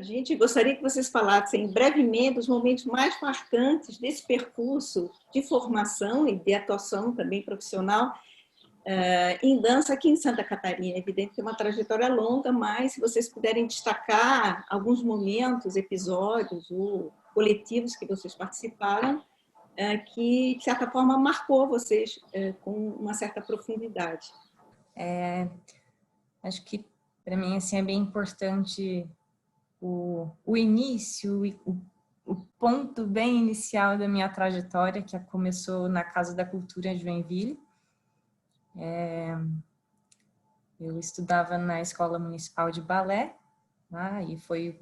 gente gostaria que vocês falassem brevemente os momentos mais marcantes desse percurso de formação e de atuação também profissional em dança aqui em Santa Catarina. É evidente que é uma trajetória longa, mas se vocês puderem destacar alguns momentos, episódios ou coletivos que vocês participaram, que, de certa forma, marcou vocês com uma certa profundidade. Acho que, para mim, assim, é bem importante o início, o ponto bem inicial da minha trajetória, que começou na Casa da Cultura de Joinville. Eu estudava na Escola Municipal de Balé, e foi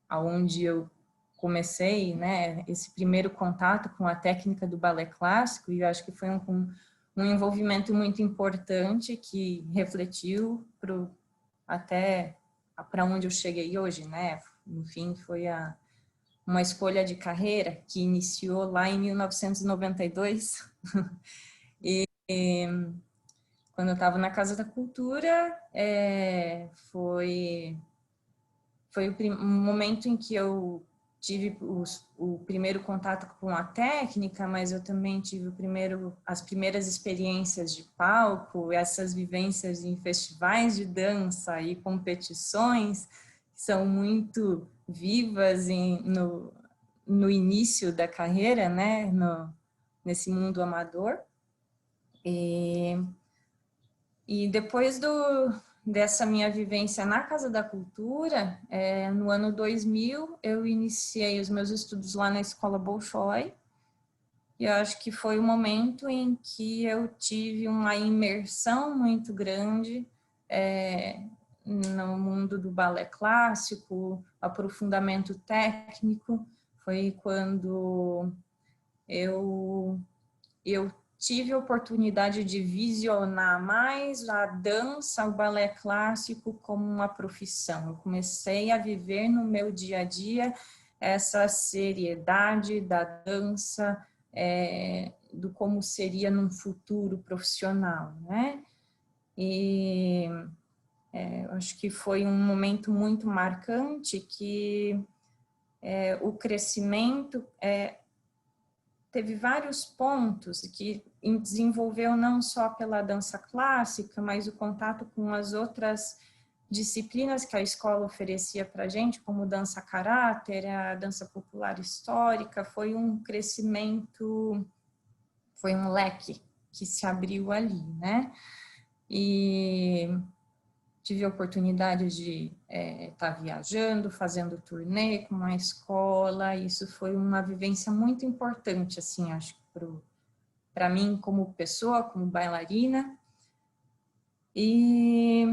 aonde eu comecei, né, esse primeiro contato com a técnica do balé clássico, e eu acho que foi um envolvimento muito importante que refletiu até para onde eu cheguei hoje, né? No fim, foi uma escolha de carreira que iniciou lá em 1992. e quando eu estava na Casa da Cultura, foi um momento em que eu tive o primeiro contato com a técnica, mas eu também tive as primeiras experiências de palco, essas vivências em festivais de dança e competições, que são muito vivas no início da carreira, né, nesse mundo amador. E depois dessa minha vivência na Casa da Cultura, no ano 2000, eu iniciei os meus estudos lá na Escola Bolshoi. E eu acho que foi o momento em que eu tive uma imersão muito grande no mundo do balé clássico, aprofundamento técnico. Foi quando eu tive a oportunidade de visionar mais a dança, o balé clássico como uma profissão. Eu comecei a viver no meu dia a dia essa seriedade da dança, do como seria num futuro profissional, né? E eu acho que foi um momento muito marcante que o crescimento teve vários pontos que desenvolveu não só pela dança clássica, mas o contato com as outras disciplinas que a escola oferecia para a gente, como dança caráter, a dança popular histórica. Foi um crescimento, foi um leque que se abriu ali, né? E tive a oportunidade de estar viajando, fazendo turnê com a escola. Isso foi uma vivência muito importante, assim, acho, para mim como pessoa, como bailarina. E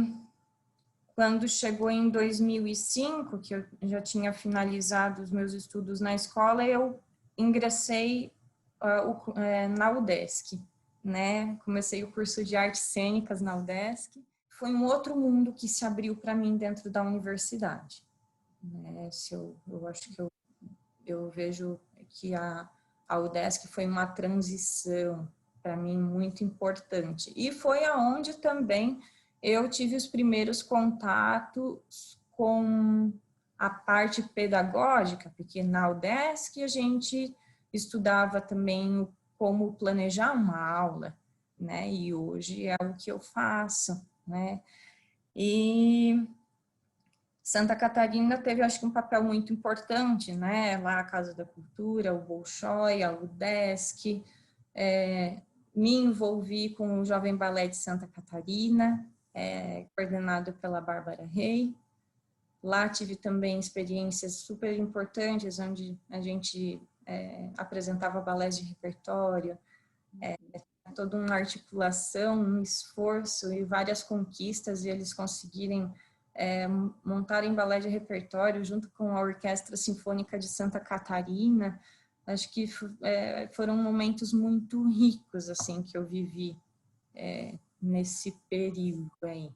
quando chegou em 2005, que eu já tinha finalizado os meus estudos na escola, eu ingressei na UDESC, né? Comecei o curso de artes cênicas na UDESC. Foi um outro mundo que se abriu para mim dentro da universidade. Né? Eu acho que eu vejo que a UDESC foi uma transição para mim muito importante. E foi aonde também eu tive os primeiros contatos com a parte pedagógica, porque na UDESC a gente estudava também como planejar uma aula, né? E hoje é o que eu faço, né? E Santa Catarina teve, acho que, um papel muito importante, né? Lá a Casa da Cultura, o Bolshoi, a UDESC. Me envolvi com o Jovem Balé de Santa Catarina, coordenado pela Bárbara Rey. Lá tive também experiências super importantes, onde a gente apresentava balés de repertório, toda uma articulação, um esforço e várias conquistas, e eles conseguirem montarem balé de repertório junto com a Orquestra Sinfônica de Santa Catarina. Acho que foram momentos muito ricos, assim, que eu vivi nesse período aí.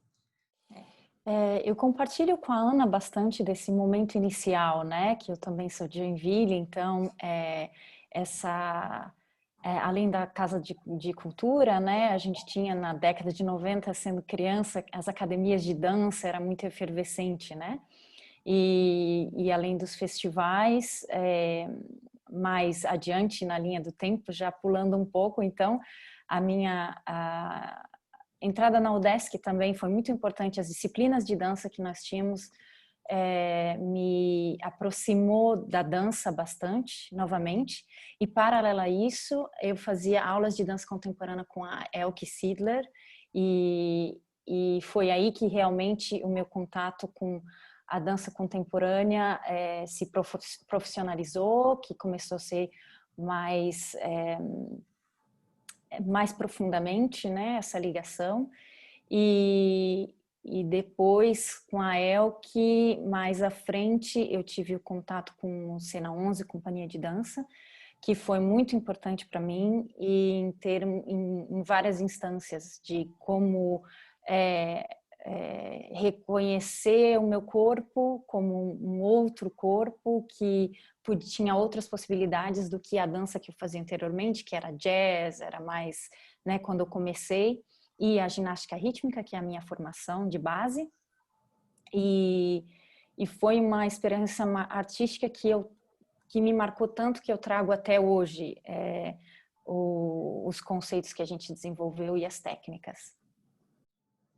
Eu compartilho com a Ana bastante desse momento inicial, né? Que eu também sou de Joinville, então além da Casa de Cultura, né? A gente tinha na década de 90, sendo criança, as academias de dança era muito efervescente, né? e além dos festivais, mais adiante na linha do tempo, já pulando um pouco, então, a entrada na UDESC também foi muito importante. As disciplinas de dança que nós tínhamos me aproximou da dança bastante, novamente, e paralelo a isso, eu fazia aulas de dança contemporânea com a Elke Sidler, e foi aí que realmente o meu contato com a dança contemporânea se profissionalizou, que começou a ser mais profundamente, né, essa ligação. E depois, com a Elke, mais à frente, eu tive o contato com o Cena 11, Companhia de Dança, que foi muito importante para mim, e em várias instâncias, de como reconhecer o meu corpo como um outro corpo que tinha outras possibilidades do que a dança que eu fazia anteriormente, que era jazz, era mais, né, quando eu comecei, e a ginástica rítmica, que é a minha formação de base, e foi uma experiência artística que me marcou tanto, que eu trago até hoje os conceitos que a gente desenvolveu e as técnicas.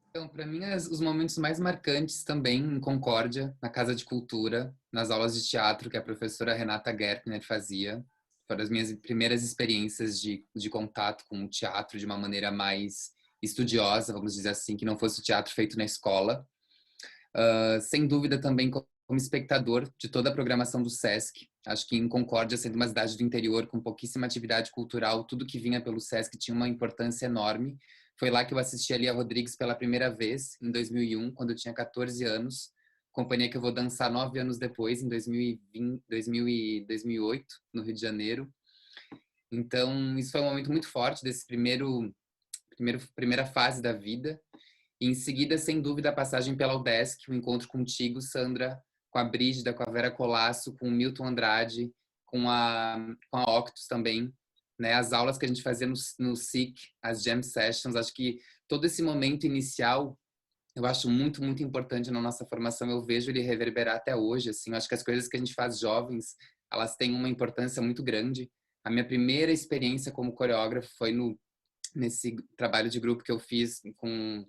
Então, para mim, os momentos mais marcantes também em Concórdia, na Casa de Cultura, nas aulas de teatro que a professora Renata Gertner fazia. Foram as minhas primeiras experiências de contato com o teatro de uma maneira mais estudiosa, vamos dizer assim, que não fosse o teatro feito na escola. Sem dúvida também como espectador de toda a programação do SESC. Acho que em Concórdia, sendo uma cidade do interior com pouquíssima atividade cultural, tudo que vinha pelo SESC tinha uma importância enorme. Foi lá que eu assisti a Lia Rodrigues pela primeira vez, em 2001, quando eu tinha 14 anos. Companhia que eu vou dançar 9 anos depois, em 2008, no Rio de Janeiro. Então, isso foi um momento muito forte desse primeira fase da vida. E em seguida, sem dúvida, a passagem pela UDESC, o encontro contigo, Sandra, com a Brígida, com a Vera Colasso, com o Milton Andrade, com a Octus também, né? As aulas que a gente fazia no SIC, as Jam Sessions, acho que todo esse momento inicial, eu acho muito, muito importante na nossa formação, eu vejo ele reverberar até hoje, assim, eu acho que as coisas que a gente faz jovens, elas têm uma importância muito grande. A minha primeira experiência como coreógrafo foi nesse trabalho de grupo que eu fiz com,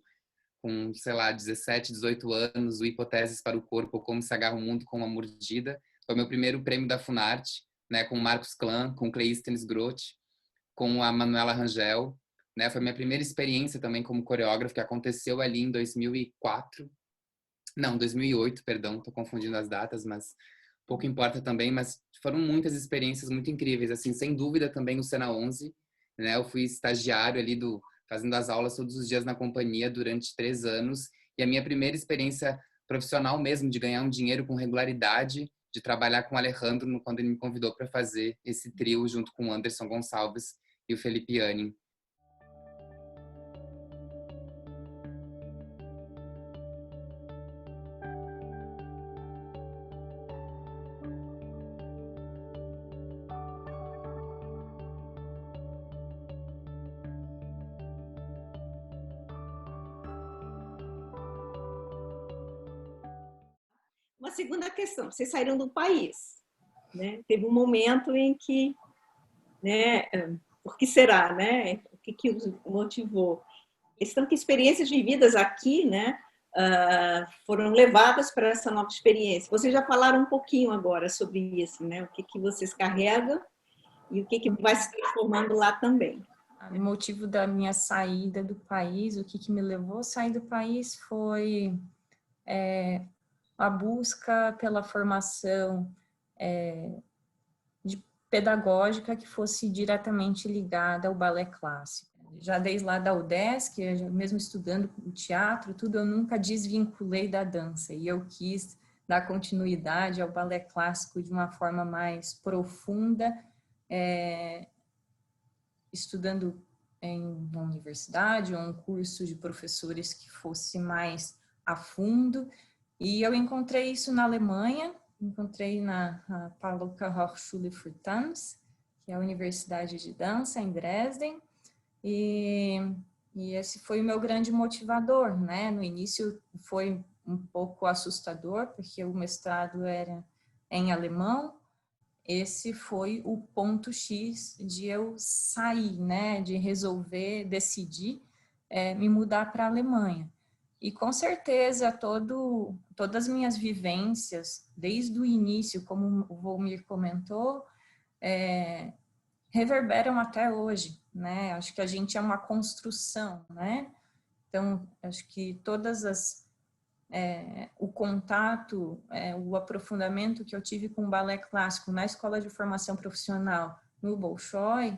sei lá, 17, 18 anos, o Hipóteses para o Corpo, Como se agarra o mundo com uma mordida. Foi meu primeiro prêmio da Funarte, né, com o Marcos Clan, com o Cleístenes Groth, com a Manuela Rangel, né? Foi minha primeira experiência também como coreógrafo, que aconteceu ali em 2004. Não, 2008, perdão, tô confundindo as datas, mas pouco importa também, mas foram muitas experiências muito incríveis, assim, sem dúvida também no Cena 11, né? Eu fui estagiário ali fazendo as aulas todos os dias na companhia durante 3 anos, e a minha primeira experiência profissional mesmo, de ganhar um dinheiro com regularidade, de trabalhar com o Alejandro quando ele me convidou para fazer esse trio junto com o Anderson Gonçalves e o Felipe Anning. Uma segunda questão, vocês saíram do país, né? Teve um momento em que, né, por que será, né? O que os motivou? Questão que experiências vividas aqui, né, foram levadas para essa nova experiência. Vocês já falaram um pouquinho agora sobre isso, né? O que vocês carregam e o que vai se transformando lá também. O motivo da minha saída do país, o que me levou a sair do país foi a busca pela formação pedagógica que fosse diretamente ligada ao balé clássico. Já desde lá da UDESC, mesmo estudando o teatro, tudo, eu nunca desvinculei da dança, e eu quis dar continuidade ao balé clássico de uma forma mais profunda, estudando em uma universidade ou um curso de professores que fosse mais a fundo. E eu encontrei isso na Alemanha, encontrei na Paluca Hochschule für Tanz, que é a Universidade de Dança em Dresden, e esse foi o meu grande motivador, né? No início foi um pouco assustador, porque o mestrado era em alemão. Esse foi o ponto X de eu sair, né, de resolver, decidir me mudar para a Alemanha. E com certeza todas as minhas vivências, desde o início, como o Volmir comentou, reverberam até hoje, né? Acho que a gente é uma construção, né? Então, acho que o contato, o aprofundamento que eu tive com o balé clássico na escola de formação profissional no Bolshoi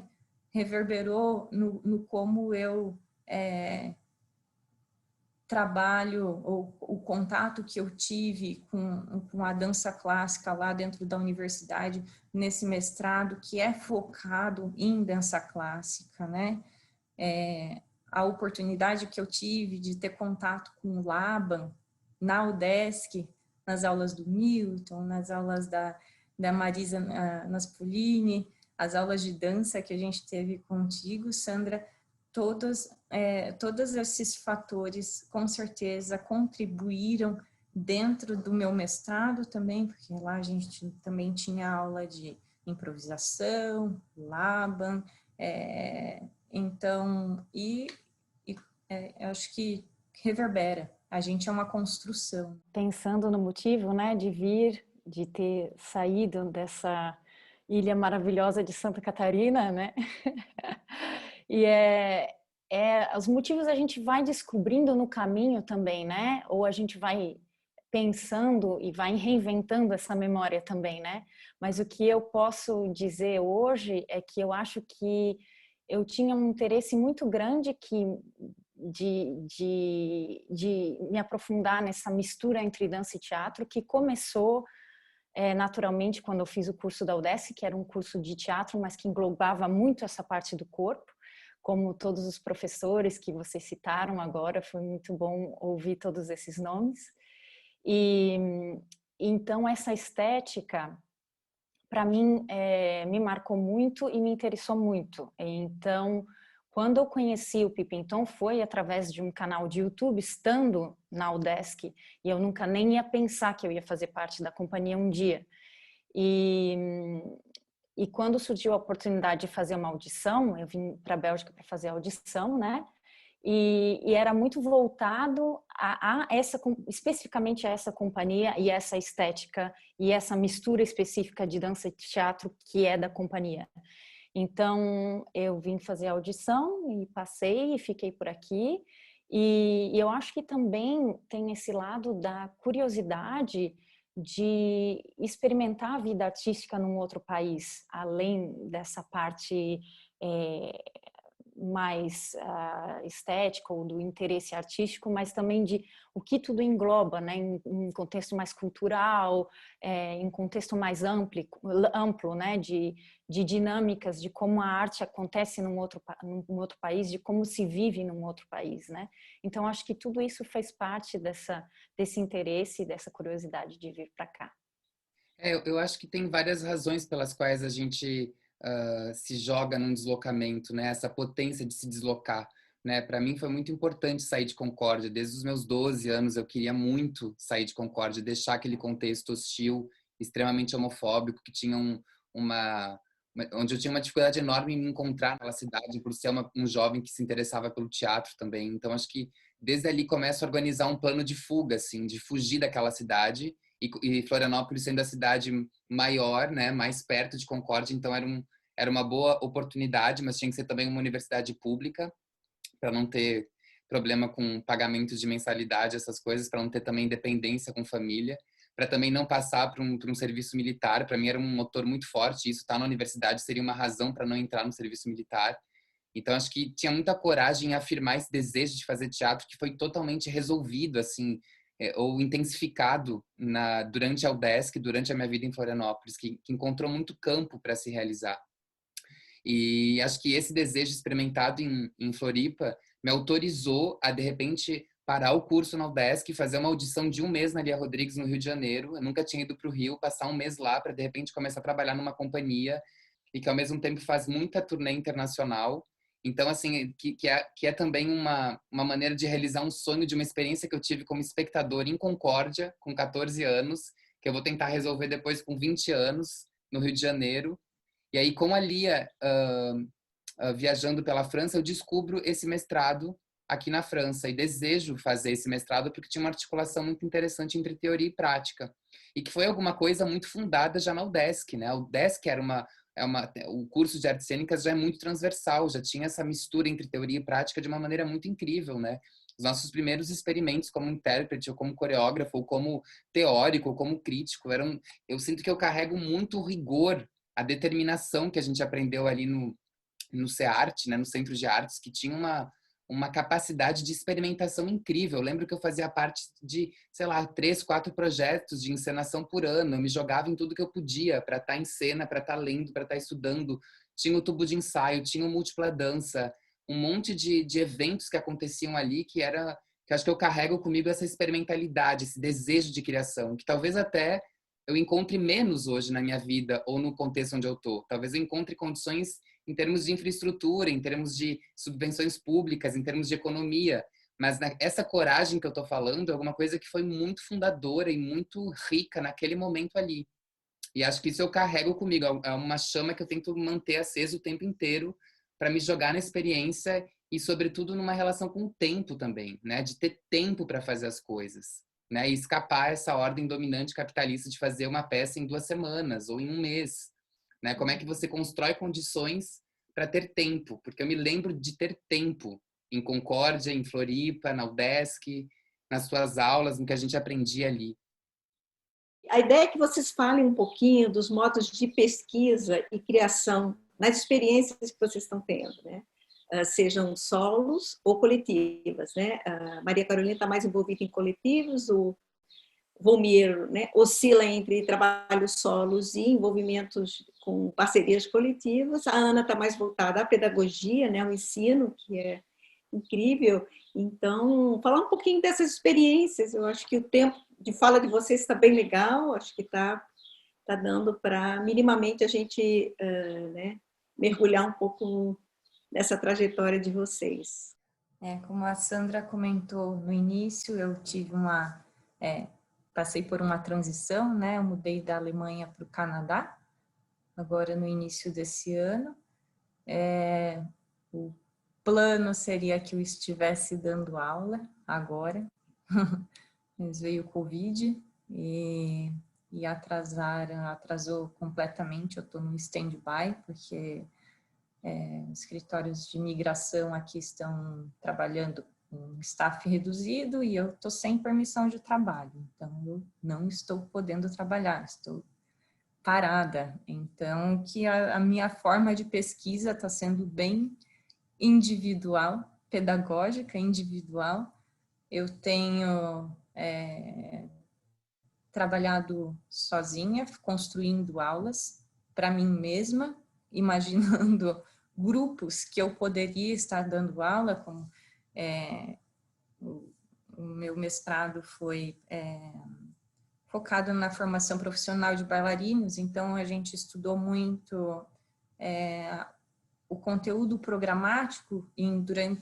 reverberou no como eu trabalho, ou o contato que eu tive com a dança clássica lá dentro da universidade, nesse mestrado que é focado em dança clássica, né? A oportunidade que eu tive de ter contato com o Laban na UDESC, nas aulas do Milton, nas aulas da Marisa Naspolini, as aulas de dança que a gente teve contigo, Sandra, todos esses fatores, com certeza, contribuíram dentro do meu mestrado também, porque lá a gente também tinha aula de improvisação, Laban, então, acho que reverbera. A gente é uma construção. Pensando no motivo, né, de ter saído dessa ilha maravilhosa de Santa Catarina, né? E os motivos a gente vai descobrindo no caminho também, né? Ou a gente vai pensando e vai reinventando essa memória também, né? Mas o que eu posso dizer hoje é que eu acho que eu tinha um interesse muito grande de me aprofundar nessa mistura entre dança e teatro, que começou naturalmente quando eu fiz o curso da UDESC, que era um curso de teatro, mas que englobava muito essa parte do corpo, como todos os professores que vocês citaram agora, foi muito bom ouvir todos esses nomes. E então essa estética, para mim, me marcou muito e me interessou muito. Então, quando eu conheci o Pipinton foi através de um canal de YouTube, estando na UDESC, e eu nunca nem ia pensar que eu ia fazer parte da companhia um dia. E quando surgiu a oportunidade de fazer uma audição, eu vim para a Bélgica para fazer a audição, né? E era muito voltado especificamente a essa companhia e essa estética e essa mistura específica de dança e teatro que é da companhia. Então, eu vim fazer a audição e passei e fiquei por aqui. E eu acho que também tem esse lado da curiosidade de experimentar a vida artística num outro país, além dessa parte mais estética ou do interesse artístico, mas também de o que tudo engloba, né, em contexto mais cultural, em contexto mais amplo, né, de dinâmicas, de como a arte acontece num outro país, de como se vive num outro país, né? Então acho que tudo isso fez parte desse interesse, dessa curiosidade de vir para cá. Eu acho que tem várias razões pelas quais a gente se joga num deslocamento, né? Essa potência de se deslocar, né? Para mim foi muito importante sair de Concórdia. Desde os meus 12 anos eu queria muito sair de Concórdia, deixar aquele contexto hostil, extremamente homofóbico, que tinha onde eu tinha uma dificuldade enorme em me encontrar naquela cidade, por ser um jovem que se interessava pelo teatro também. Então acho que desde ali começo a organizar um plano de fuga, assim, de fugir daquela cidade. E Florianópolis sendo a cidade maior, né, mais perto de Concórdia, então era uma boa oportunidade, mas tinha que ser também uma universidade pública, para não ter problema com pagamentos de mensalidade, essas coisas, para não ter também dependência com família, para também não passar por um serviço militar. Para mim era um motor muito forte, e isso estar na universidade seria uma razão para não entrar no serviço militar. Então acho que tinha muita coragem em afirmar esse desejo de fazer teatro, que foi totalmente resolvido, assim, ou intensificado durante a UDESC, durante a minha vida em Florianópolis, que encontrou muito campo para se realizar. E acho que esse desejo experimentado em Floripa me autorizou a, de repente, parar o curso na UDESC e fazer uma audição de um mês na Lia Rodrigues, no Rio de Janeiro. Eu nunca tinha ido para o Rio, passar um mês lá para, de repente, começar a trabalhar numa companhia e que, ao mesmo tempo, faz muita turnê internacional Então, assim, que é também uma maneira de realizar um sonho de uma experiência que eu tive como espectador em Concórdia, com 14 anos, que eu vou tentar resolver depois com 20 anos, no Rio de Janeiro. E aí, com a Lia viajando pela França, eu descubro esse mestrado aqui na França e desejo fazer esse mestrado porque tinha uma articulação muito interessante entre teoria e prática. E que foi alguma coisa muito fundada já na UDESC, né? A UDESC o curso de artes cênicas já é muito transversal, já tinha essa mistura entre teoria e prática de uma maneira muito incrível, né? Os nossos primeiros experimentos como intérprete, ou como coreógrafo, ou como teórico, ou como crítico, eu sinto que eu carrego muito rigor, a determinação que a gente aprendeu ali no CEART, né, no Centro de Artes, que tinha uma capacidade de experimentação incrível. Eu lembro que eu fazia parte de, sei lá, 3, 4 projetos de encenação por ano. Eu me jogava em tudo que eu podia para estar em cena, para estar lendo, para estar estudando. Tinha o tubo de ensaio, tinha o múltipla dança, um monte de eventos que aconteciam ali que acho que eu carrego comigo essa experimentalidade, esse desejo de criação, que talvez até eu encontre menos hoje na minha vida ou no contexto onde eu estou. Talvez eu encontre condições em termos de infraestrutura, em termos de subvenções públicas, em termos de economia. Mas essa coragem que eu estou falando é alguma coisa que foi muito fundadora e muito rica naquele momento ali. E acho que isso eu carrego comigo. É uma chama que eu tento manter acesa o tempo inteiro para me jogar na experiência e, sobretudo, numa relação com o tempo também, né? De ter tempo para fazer as coisas, né? E escapar essa ordem dominante capitalista de fazer uma peça em 2 semanas ou em um mês, né? Como é que você constrói condições para ter tempo? Porque eu me lembro de ter tempo em Concórdia, em Floripa, na UDESC, nas suas aulas, no que a gente aprendia ali. A ideia é que vocês falem um pouquinho dos modos de pesquisa e criação nas experiências que vocês estão tendo, né? Sejam solos ou coletivas, né? A Maria Carolina está mais envolvida em coletivos, o Volmir, né, oscila entre trabalhos solos e envolvimentos com parcerias coletivas. A Ana está mais voltada à pedagogia, né, ao ensino, que é incrível. Então, falar um pouquinho dessas experiências. Eu acho que o tempo de fala de vocês está bem legal, acho que está dando para minimamente a gente né, mergulhar um pouco nessa trajetória de vocês. Como a Sandra comentou no início, eu tive passei por uma transição, né? Eu mudei da Alemanha para o Canadá, agora no início desse ano. O plano seria que eu estivesse dando aula agora, mas veio o Covid e atrasou completamente. Eu estou no stand-by, porque escritórios de imigração aqui estão trabalhando com staff reduzido e eu estou sem permissão de trabalho. Então, eu não estou podendo trabalhar, estou parada. Então, que a minha forma de pesquisa está sendo bem individual, pedagógica, individual. Eu tenho trabalhado sozinha, construindo aulas para mim mesma, imaginando grupos que eu poderia estar dando aula, como o meu mestrado foi focado na formação profissional de bailarinos, então a gente estudou muito o conteúdo programático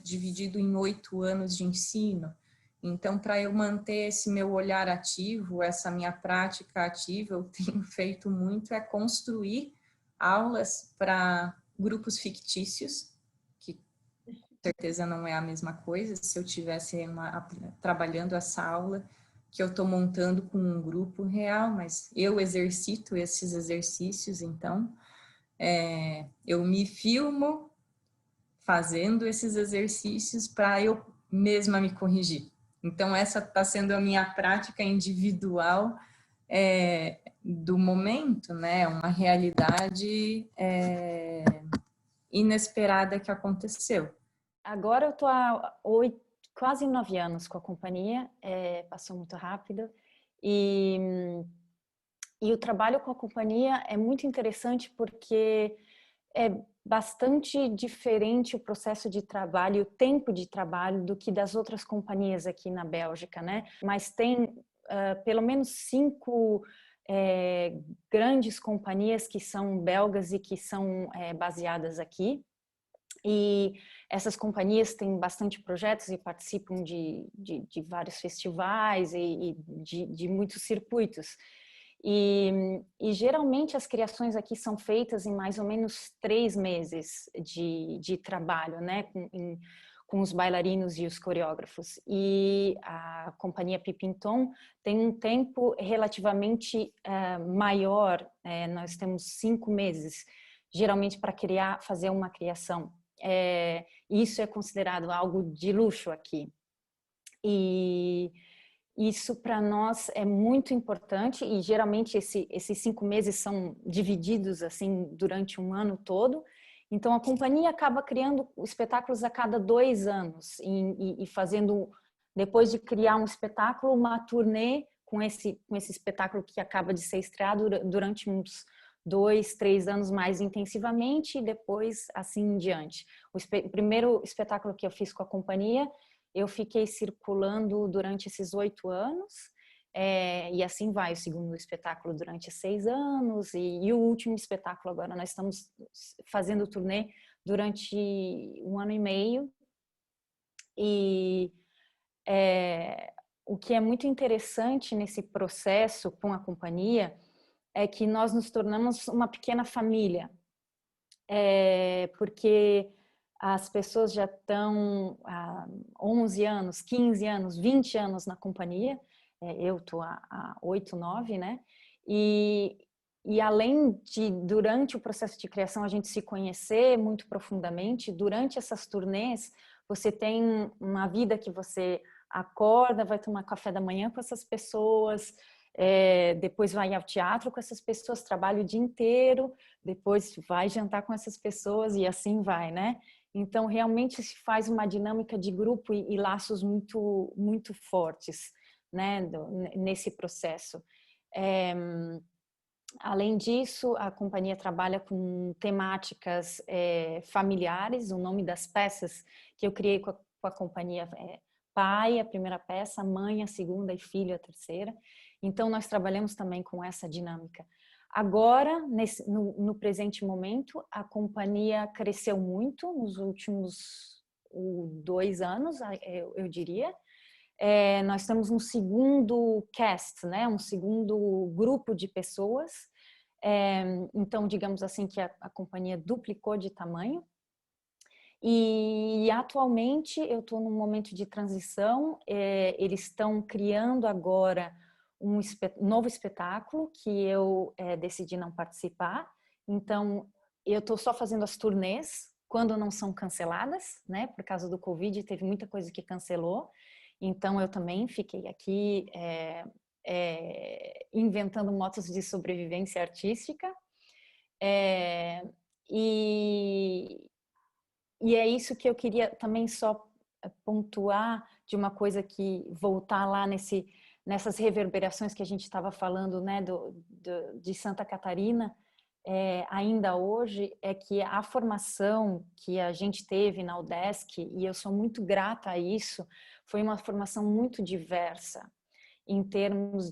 dividido em 8 anos de ensino. Então, para eu manter esse meu olhar ativo, essa minha prática ativa, eu tenho feito muito construir aulas para grupos fictícios, que com certeza não é a mesma coisa. Se eu tivesse trabalhando essa aula que eu estou montando com um grupo real, mas eu exercito esses exercícios, então eu me filmo fazendo esses exercícios para eu mesma me corrigir. Então, essa está sendo a minha prática individual do momento, né? Uma realidade inesperada que aconteceu. Agora eu estou há quase 9 anos com a companhia, passou muito rápido, e o trabalho com a companhia é muito interessante porque é bastante diferente o processo de trabalho, o tempo de trabalho do que das outras companhias aqui na Bélgica, né? Mas tem pelo menos 5 grandes companhias que são belgas e que são baseadas aqui. E essas companhias têm bastante projetos e participam de vários festivais e de muitos circuitos. E geralmente as criações aqui são feitas em mais ou menos 3 meses de trabalho, né? Com os bailarinos e os coreógrafos. E a companhia Pipinton tem um tempo relativamente maior, nós temos 5 meses, geralmente para fazer uma criação. Isso é considerado algo de luxo aqui. E isso para nós é muito importante e geralmente esses 5 meses são divididos assim durante um ano todo. Então a companhia acaba criando espetáculos a cada 2 anos e fazendo, depois de criar um espetáculo, uma turnê com esse espetáculo que acaba de ser estreado durante uns 2, 3 anos mais intensivamente e depois assim em diante. O primeiro espetáculo que eu fiz com a companhia, eu fiquei circulando durante esses 8 anos, e assim vai, o segundo espetáculo durante 6 anos, e o último espetáculo agora nós estamos fazendo turnê durante 1 ano e meio. E o que é muito interessante nesse processo com a companhia é que nós nos tornamos uma pequena família, porque as pessoas já estão há 11 anos, 15 anos, 20 anos na companhia, eu estou há 8, 9, né? E além de, durante o processo de criação, a gente se conhecer muito profundamente, durante essas turnês, você tem uma vida que você acorda, vai tomar café da manhã com essas pessoas, depois vai ao teatro com essas pessoas, trabalha o dia inteiro, depois vai jantar com essas pessoas e assim vai, né? Então, realmente se faz uma dinâmica de grupo e laços muito, muito fortes, né, nesse processo. Além disso, a companhia trabalha com temáticas familiares. O nome das peças que eu criei com a companhia é Pai, a primeira peça, Mãe, a segunda e Filho, a terceira. Então, nós trabalhamos também com essa dinâmica. Agora, no presente momento, a companhia cresceu muito nos últimos 2 anos, eu diria. Nós temos um segundo cast, né? Um segundo grupo de pessoas. Então, digamos assim que a companhia duplicou de tamanho. E atualmente eu estou num momento de transição. Eles estão criando agora um novo espetáculo que eu decidi não participar. Então, eu estou só fazendo as turnês quando não são canceladas, né? Por causa do Covid, teve muita coisa que cancelou. Então, eu também fiquei aqui inventando modos de sobrevivência artística. E é isso que eu queria também só pontuar de uma coisa que voltar lá nessas reverberações que a gente estava falando, né, de Santa Catarina, ainda hoje, é que a formação que a gente teve na UDESC, e eu sou muito grata a isso, foi uma formação muito diversa em termos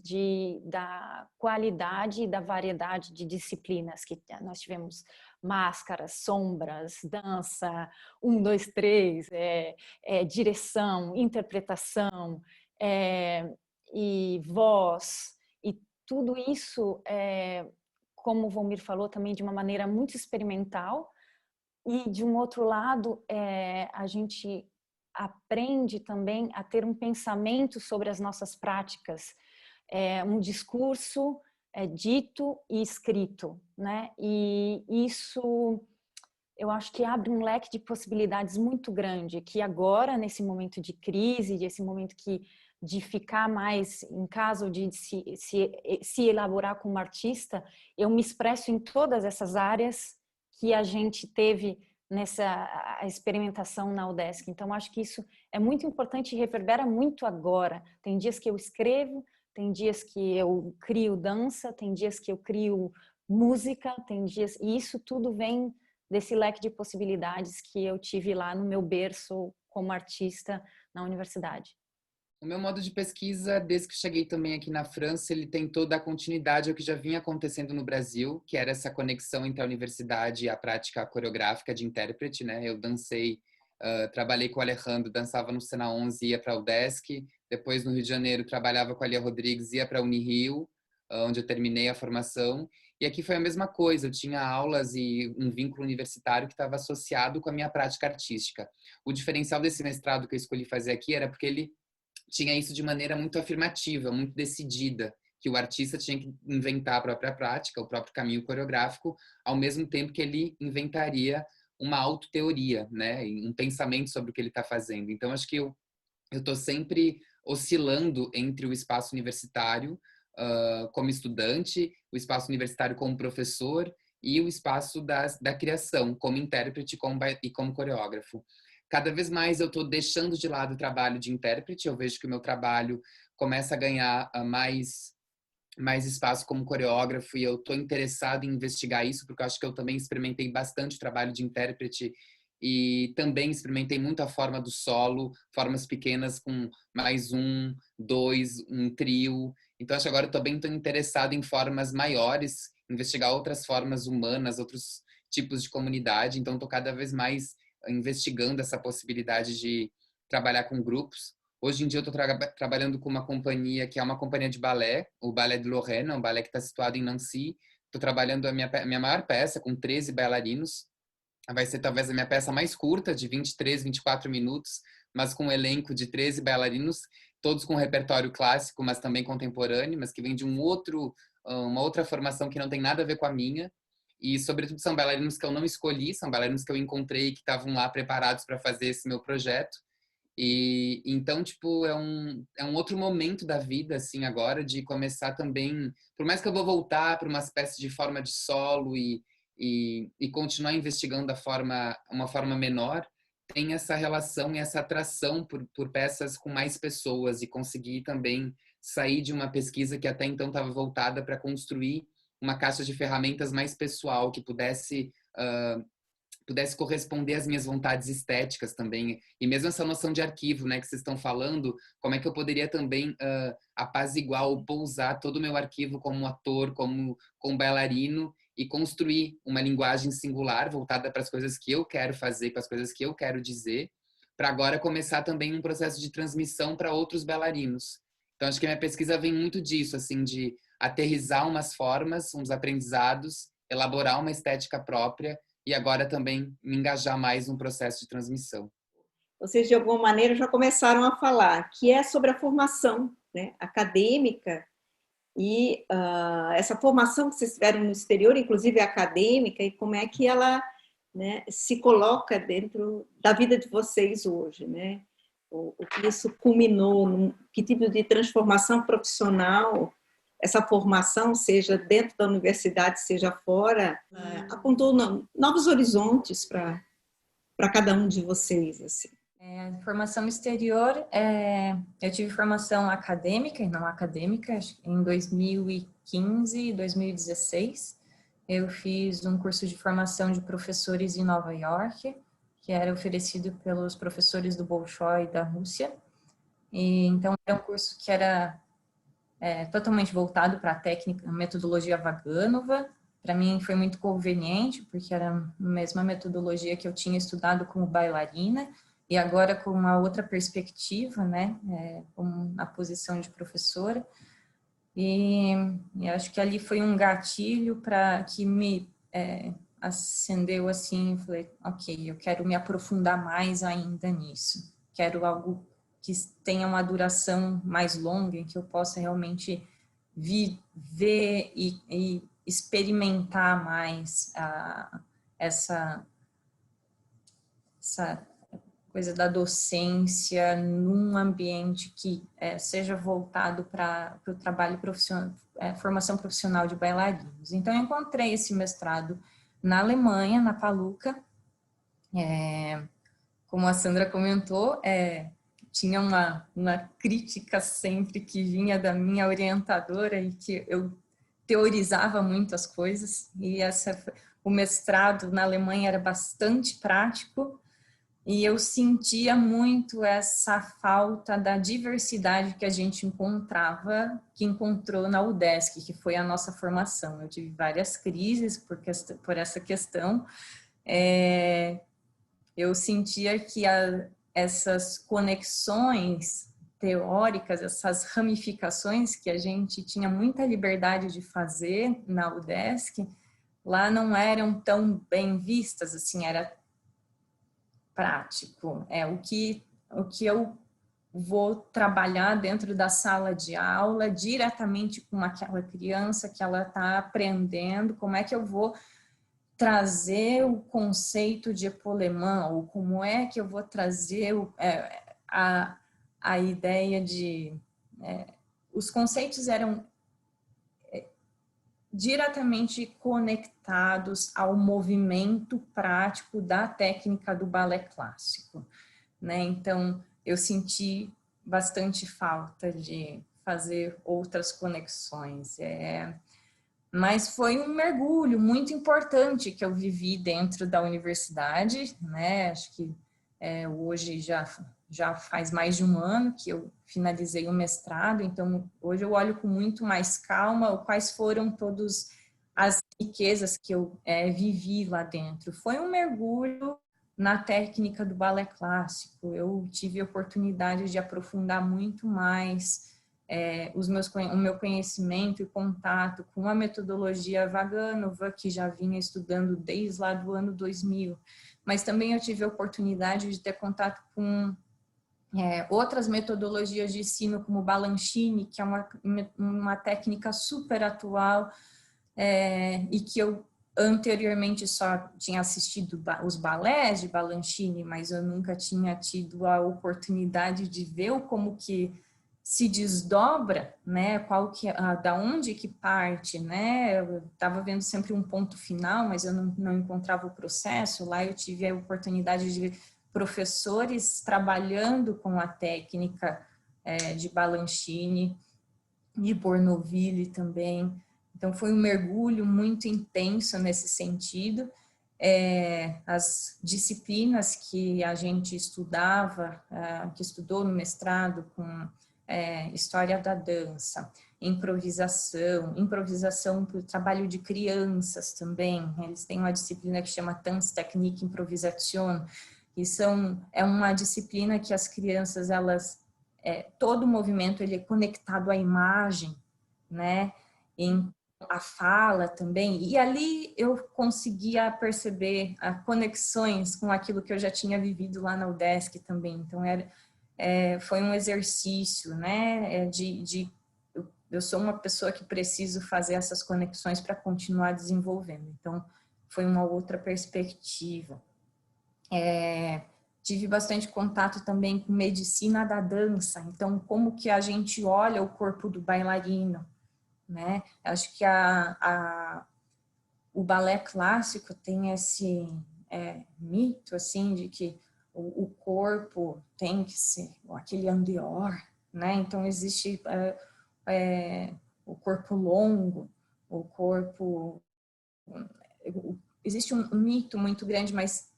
da qualidade e da variedade de disciplinas que nós tivemos. Máscaras, sombras, dança, 1, 2, 3, direção, interpretação, e voz, e tudo isso, como o Volmir falou, também de uma maneira muito experimental. E de um outro lado, a gente aprende também a ter um pensamento sobre as nossas práticas, um discurso dito e escrito, né? E isso eu acho que abre um leque de possibilidades muito grande, que agora, nesse momento de crise, desse momento de ficar mais em casa ou de se elaborar como artista, eu me expresso em todas essas áreas que a gente teve nessa experimentação na UDESC. Então, acho que isso é muito importante e reverbera muito agora. Tem dias que eu escrevo, tem dias que eu crio dança, tem dias que eu crio música, tem dias... E isso tudo vem desse leque de possibilidades que eu tive lá no meu berço como artista na universidade. O meu modo de pesquisa, desde que cheguei também aqui na França, ele tentou dar continuidade ao que já vinha acontecendo no Brasil, que era essa conexão entre a universidade e a prática coreográfica de intérprete, né? Eu dancei, trabalhei com o Alejandro, dançava no Sena 11, ia para o UDESC. Depois, no Rio de Janeiro, trabalhava com a Lia Rodrigues, ia para a Unirio, onde eu terminei a formação. E aqui foi a mesma coisa, eu tinha aulas e um vínculo universitário que estava associado com a minha prática artística. O diferencial desse mestrado que eu escolhi fazer aqui era porque ele tinha isso de maneira muito afirmativa, muito decidida, que o artista tinha que inventar a própria prática, o próprio caminho coreográfico, ao mesmo tempo que ele inventaria uma autoteoria, né, um pensamento sobre o que ele está fazendo. Então, acho que eu estou sempre oscilando entre o espaço universitário como estudante, o espaço universitário como professor e o espaço da criação, como intérprete e como coreógrafo. Cada vez mais eu estou deixando de lado o trabalho de intérprete, eu vejo que o meu trabalho começa a ganhar mais espaço como coreógrafo e eu estou interessado em investigar isso, porque eu acho que eu também experimentei bastante trabalho de intérprete e também experimentei muito a forma do solo, formas pequenas com mais um, dois, um trio. Então, acho que agora eu também estou interessado em formas maiores, investigar outras formas humanas, outros tipos de comunidade. Então, estou cada vez mais investigando essa possibilidade de trabalhar com grupos. Hoje em dia eu estou trabalhando com uma companhia que é uma companhia de balé, o Ballet de Lorraine, um balé que está situado em Nancy. Estou trabalhando a minha maior peça com 13 bailarinos. Vai ser talvez a minha peça mais curta, de 23, 24 minutos, mas com um elenco de 13 bailarinos, todos com repertório clássico, mas também contemporâneo, mas que vem de uma outra formação que não tem nada a ver com a minha. E, sobretudo, são bailarinos que eu não escolhi, são bailarinos que eu encontrei que estavam lá preparados para fazer esse meu projeto. E então, tipo, é um outro momento da vida, assim, agora, de começar também, por mais que eu vou voltar para uma espécie de forma de solo e continuar investigando uma forma menor, tem essa relação e essa atração por peças com mais pessoas e conseguir também sair de uma pesquisa que até então estava voltada para construir uma caixa de ferramentas mais pessoal, que pudesse corresponder às minhas vontades estéticas também. E mesmo essa noção de arquivo, né, que vocês estão falando, como é que eu poderia também apaziguar ou pousar todo o meu arquivo como ator, como bailarino, e construir uma linguagem singular voltada para as coisas que eu quero fazer, para as coisas que eu quero dizer, para agora começar também um processo de transmissão para outros bailarinos. Então, acho que a minha pesquisa vem muito disso, assim, de aterrissar umas formas, uns aprendizados, elaborar uma estética própria e agora também me engajar mais no processo de transmissão. Vocês, de alguma maneira, já começaram a falar, que é sobre a formação, né, acadêmica, e essa formação que vocês tiveram no exterior, inclusive acadêmica, e como é que ela, né, se coloca dentro da vida de vocês hoje, né? O que isso culminou, que tipo de transformação profissional essa formação, seja dentro da universidade, seja fora, apontou novos horizontes para cada um de vocês, assim. Formação exterior, eu tive formação acadêmica e não acadêmica em 2015 e 2016. Eu fiz um curso de formação de professores em Nova York, que era oferecido pelos professores do Bolshoi da Rússia. E, então, era um curso que era totalmente voltado para a técnica, a metodologia Vaganova. Para mim foi muito conveniente, porque era a mesma metodologia que eu tinha estudado como bailarina, e agora com uma outra perspectiva, né, com a posição de professora. E acho que ali foi um gatilho para que me acendeu assim, falei, ok, eu quero me aprofundar mais ainda nisso. Quero algo que tenha uma duração mais longa, em que eu possa realmente ver e experimentar mais essa coisa da docência num ambiente que seja voltado para o trabalho profissional, formação profissional de bailarinos. Então, eu encontrei esse mestrado na Alemanha, na Paluca. Como a Sandra comentou, tinha uma crítica sempre que vinha da minha orientadora e que eu teorizava muito as coisas. E o mestrado na Alemanha era bastante prático. E eu sentia muito essa falta da diversidade que a gente que encontrou na UDESC, que foi a nossa formação. Eu tive várias crises por essa questão. Eu sentia que essas conexões teóricas, essas ramificações que a gente tinha muita liberdade de fazer na UDESC, lá não eram tão bem vistas, assim, era prático. O que eu vou trabalhar dentro da sala de aula, diretamente com aquela criança que ela está aprendendo, como é que eu vou trazer o conceito de Epolemã, ou como é que eu vou trazer a ideia de... os conceitos eram diretamente conectados ao movimento prático da técnica do balé clássico, né? Então, eu senti bastante falta de fazer outras conexões. Mas foi um mergulho muito importante que eu vivi dentro da universidade, né? Acho que hoje já faz mais de um ano que eu finalizei o mestrado, então hoje eu olho com muito mais calma quais foram todas as riquezas que eu vivi lá dentro. Foi um mergulho na técnica do balé clássico, eu tive a oportunidade de aprofundar muito mais o meu conhecimento e contato com a metodologia Vaganova, que já vinha estudando desde lá do ano 2000, mas também eu tive a oportunidade de ter contato com outras metodologias de ensino, como Balanchine, que é uma técnica super atual, e que eu anteriormente só tinha assistido os balés de Balanchine, mas eu nunca tinha tido a oportunidade de ver como que se desdobra, né? Da onde que parte, né? Eu estava vendo sempre um ponto final, mas eu não encontrava o processo. Lá eu tive a oportunidade de ver professores trabalhando com a técnica de Balanchine, de Bournonville também. Então foi um mergulho muito intenso nesse sentido. As disciplinas que a gente estudava, que estudou no mestrado com história da dança, improvisação para o trabalho de crianças também. Eles têm uma disciplina que chama Tanztechnik Improvisation, e é uma disciplina que as crianças, todo o movimento ele é conectado à imagem, né? Em a fala também, e ali eu conseguia perceber as conexões com aquilo que eu já tinha vivido lá na UDESC também. Então foi um exercício, né? Eu sou uma pessoa que preciso fazer essas conexões para continuar desenvolvendo. Então foi uma outra perspectiva. Tive bastante contato também com medicina da dança. Então como que a gente olha o corpo do bailarino, né? Acho que o balé clássico tem esse mito assim de que o corpo tem que ser aquele andeor, né? Então existe o corpo longo, o corpo... Existe um mito muito grande, mas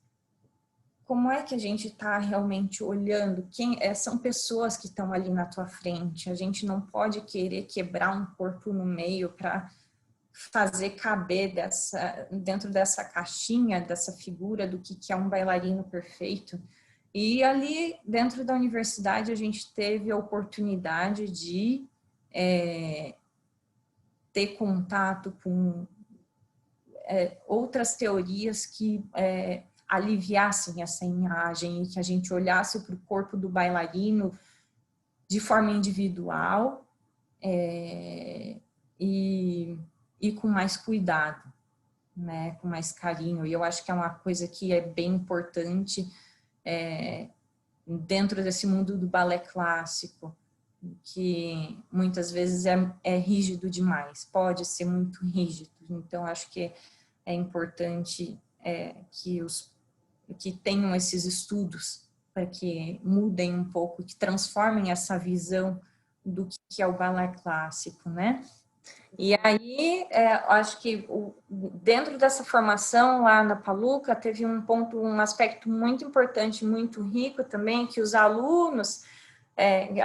como é que a gente está realmente olhando? São pessoas que estão ali na tua frente. A gente não pode querer quebrar um corpo no meio para fazer caber dentro dessa caixinha, dessa figura do que é um bailarino perfeito. E ali dentro da universidade a gente teve a oportunidade de ter contato com outras teorias que aliviassem essa imagem e que a gente olhasse para o corpo do bailarino de forma individual e com mais cuidado, né? Com mais carinho. E eu acho que é uma coisa que é bem importante dentro desse mundo do balé clássico, que muitas vezes é rígido demais, pode ser muito rígido. Então, acho que é importante que tenham esses estudos para que mudem um pouco, que transformem essa visão do que é o balé clássico, né? E aí, acho que dentro dessa formação lá na Paluca, teve um aspecto muito importante, muito rico também, que os alunos,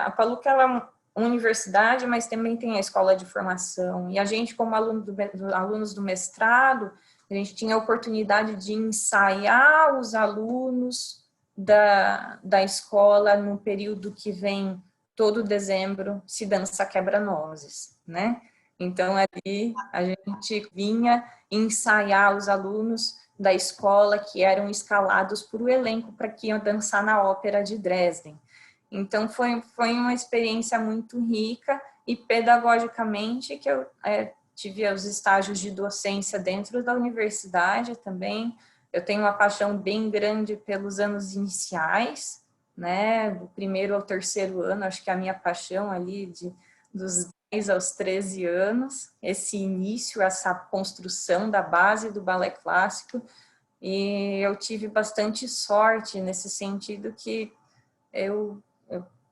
a Paluca ela é uma universidade, mas também tem a escola de formação. E a gente, como alunos do mestrado, a gente tinha a oportunidade de ensaiar os alunos da escola no período que vem, todo dezembro, se dança quebra-nozes, né? Então, ali a gente vinha ensaiar os alunos da escola que eram escalados por o elenco para que iam dançar na ópera de Dresden. Então, foi uma experiência muito rica e pedagogicamente que eu tive os estágios de docência dentro da universidade também. Eu tenho uma paixão bem grande pelos anos iniciais, né? Do primeiro ao terceiro ano, acho que a minha paixão ali dos 10 aos 13 anos, esse início, essa construção da base do balé clássico, e eu tive bastante sorte nesse sentido que eu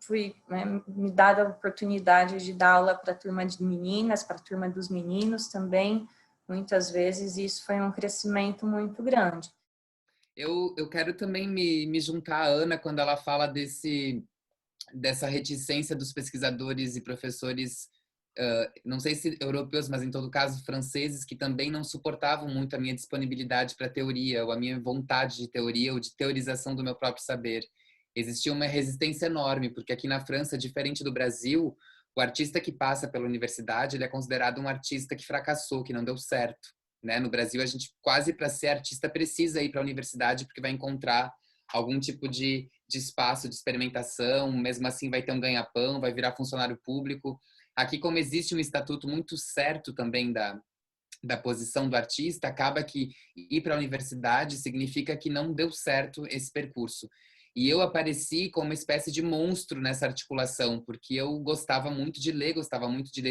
fui, né, me dada a oportunidade de dar aula para a turma de meninas, para a turma dos meninos também, muitas vezes, e isso foi um crescimento muito grande. Eu quero também me juntar à Ana quando ela fala dessa reticência dos pesquisadores e professores, não sei se europeus, mas em todo caso franceses, que também não suportavam muito a minha disponibilidade para teoria, ou a minha vontade de teoria, ou de teorização do meu próprio saber. Existia uma resistência enorme, porque aqui na França, diferente do Brasil, o artista que passa pela universidade, ele é considerado um artista que fracassou, que não deu certo. Né? No Brasil, a gente quase para ser artista precisa ir para a universidade, porque vai encontrar algum tipo de espaço de experimentação, mesmo assim vai ter um ganha-pão, vai virar funcionário público. Aqui, como existe um estatuto muito certo também da posição do artista, acaba que ir para a universidade significa que não deu certo esse percurso. E eu apareci como uma espécie de monstro nessa articulação, porque eu gostava muito de ler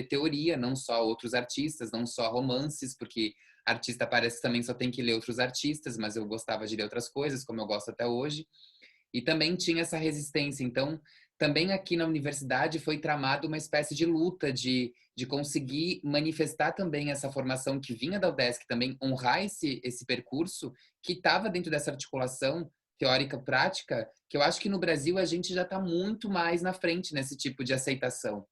teoria, não só outros artistas, não só romances, porque artista parece que também só tem que ler outros artistas, mas eu gostava de ler outras coisas, como eu gosto até hoje. E também tinha essa resistência. Então, também aqui na universidade foi tramado uma espécie de luta de conseguir manifestar também essa formação que vinha da UDESC, também honrar esse percurso que estava dentro dessa articulação teórica prática, que eu acho que no Brasil a gente já está muito mais na frente nesse tipo de aceitação.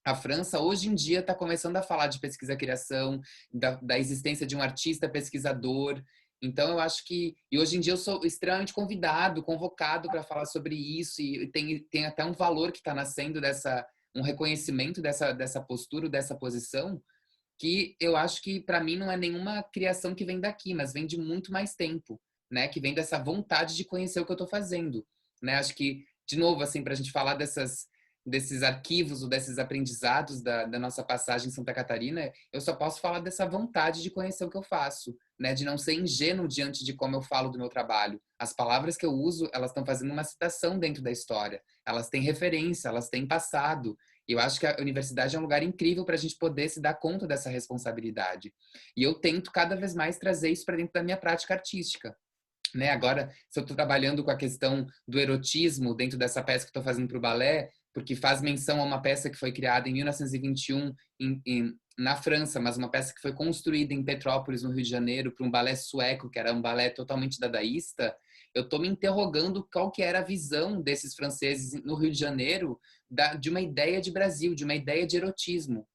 A França, hoje em dia, está começando a falar de pesquisa-criação, da existência de um artista pesquisador. Então, eu acho que... E hoje em dia eu sou extremamente convocado para falar sobre isso, e tem até um valor que está nascendo um reconhecimento dessa postura, dessa posição, que eu acho que, para mim, não é nenhuma criação que vem daqui, mas vem de muito mais tempo, né? Que vem dessa vontade de conhecer o que eu estou fazendo, né? Acho que, de novo, assim, para a gente falar desses arquivos ou desses aprendizados da nossa passagem em Santa Catarina, eu só posso falar dessa vontade de conhecer o que eu faço, né? De não ser ingênuo diante de como eu falo do meu trabalho. As palavras que eu uso, elas estão fazendo uma citação dentro da história. Elas têm referência, elas têm passado. E eu acho que a universidade é um lugar incrível para a gente poder se dar conta dessa responsabilidade. E eu tento cada vez mais trazer isso para dentro da minha prática artística. Né? Agora, se eu estou trabalhando com a questão do erotismo dentro dessa peça que estou fazendo para o balé, porque faz menção a uma peça que foi criada em 1921 na França, mas uma peça que foi construída em Petrópolis, no Rio de Janeiro, para um balé sueco, que era um balé totalmente dadaísta, eu estou me interrogando qual que era a visão desses franceses no Rio de Janeiro de uma ideia de Brasil, de uma ideia de erotismo.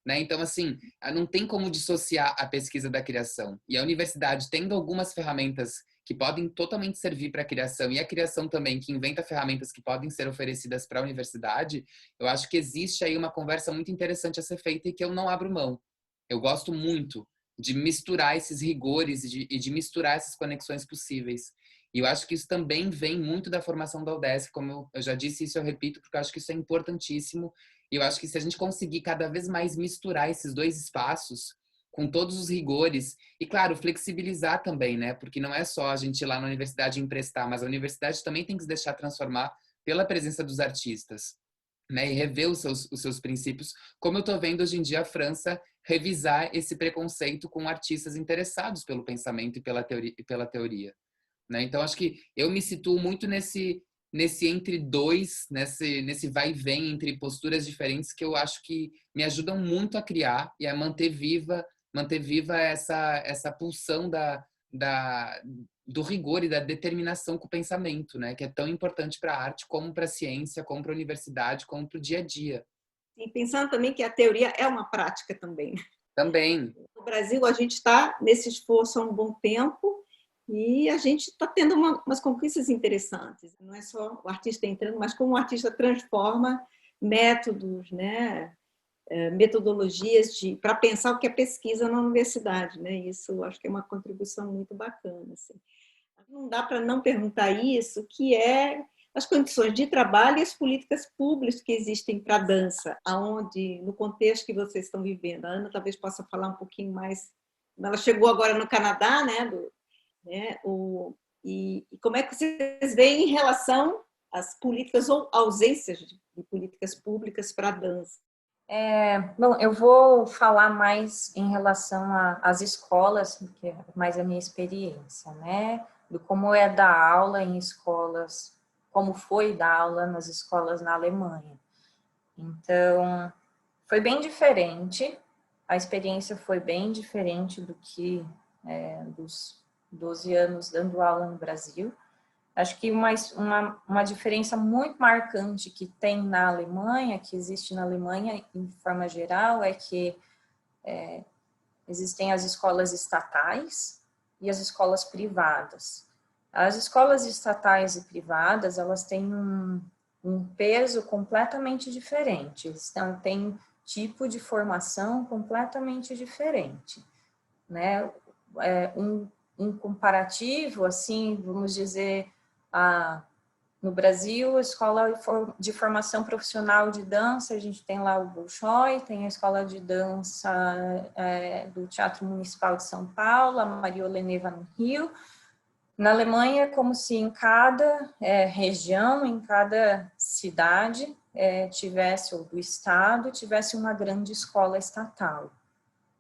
Né? Então, assim, não tem como dissociar a pesquisa da criação. E a universidade, tendo algumas ferramentas que podem totalmente servir para a criação, e a criação também, que inventa ferramentas que podem ser oferecidas para a universidade, eu acho que existe aí uma conversa muito interessante a ser feita e que eu não abro mão. Eu gosto muito de misturar esses rigores e de misturar essas conexões possíveis. E eu acho que isso também vem muito da formação da UDESC, como eu já disse, isso eu repito, porque eu acho que isso é importantíssimo. E eu acho que se a gente conseguir cada vez mais misturar esses dois espaços, com todos os rigores, e claro, flexibilizar também, né? Porque não é só a gente ir lá na universidade emprestar, mas a universidade também tem que se deixar transformar pela presença dos artistas, né? E rever os seus princípios, como eu estou vendo hoje em dia a França revisar esse preconceito com artistas interessados pelo pensamento e pela teoria, né? Então, acho que eu me situo muito nesse entre dois, nesse vai e vem entre posturas diferentes que eu acho que me ajudam muito a criar e a manter viva essa pulsão do rigor e da determinação com o pensamento, né? Que é tão importante para a arte, como para a ciência, como para a universidade, como para o dia a dia. E pensando também que a teoria é uma prática também. Também. No Brasil, a gente está nesse esforço há um bom tempo e a gente está tendo umas conquistas interessantes. Não é só o artista entrando, mas como o artista transforma métodos, né? Metodologias para pensar o que é pesquisa na universidade, né? Isso acho que é uma contribuição muito bacana. Assim. Não dá para não perguntar isso, que é as condições de trabalho e as políticas públicas que existem para a dança, aonde no contexto que vocês estão vivendo. A Ana talvez possa falar um pouquinho mais. Ela chegou agora no Canadá, né? E como é que vocês veem em relação às políticas ou ausências de políticas públicas para a dança? Bom, eu vou falar mais em relação às escolas, porque é mais a minha experiência, né? Do como é dar aula em escolas, como foi dar aula nas escolas na Alemanha. Então, foi bem diferente, a experiência foi bem diferente do que dos 12 anos dando aula no Brasil. Acho que uma diferença muito marcante que tem na Alemanha, que existe na Alemanha em forma geral, é que existem as escolas estatais e as escolas privadas. As escolas estatais e privadas, elas têm um peso completamente diferente, então tem tipo de formação completamente diferente, né? Um comparativo, assim, vamos dizer, no Brasil, a escola de formação profissional de dança, a gente tem lá o Bolshoi, tem a escola de dança do Teatro Municipal de São Paulo, a Maria Oleneva no Rio. Na Alemanha, é como se em cada região, em cada cidade tivesse, ou do estado, tivesse uma grande escola estatal,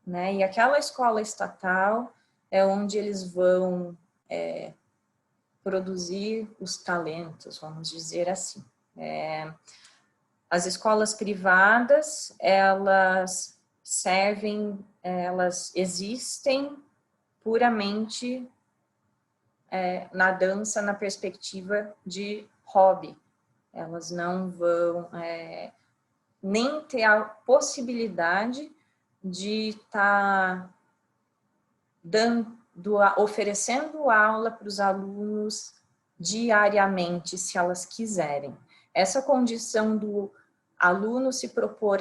né? E aquela escola estatal é onde eles vão produzir os talentos, vamos dizer assim. As escolas privadas, elas existem puramente na dança, na perspectiva de hobby. Elas não vão nem ter a possibilidade de estar oferecendo aula para os alunos diariamente, se elas quiserem. Essa condição do aluno se propor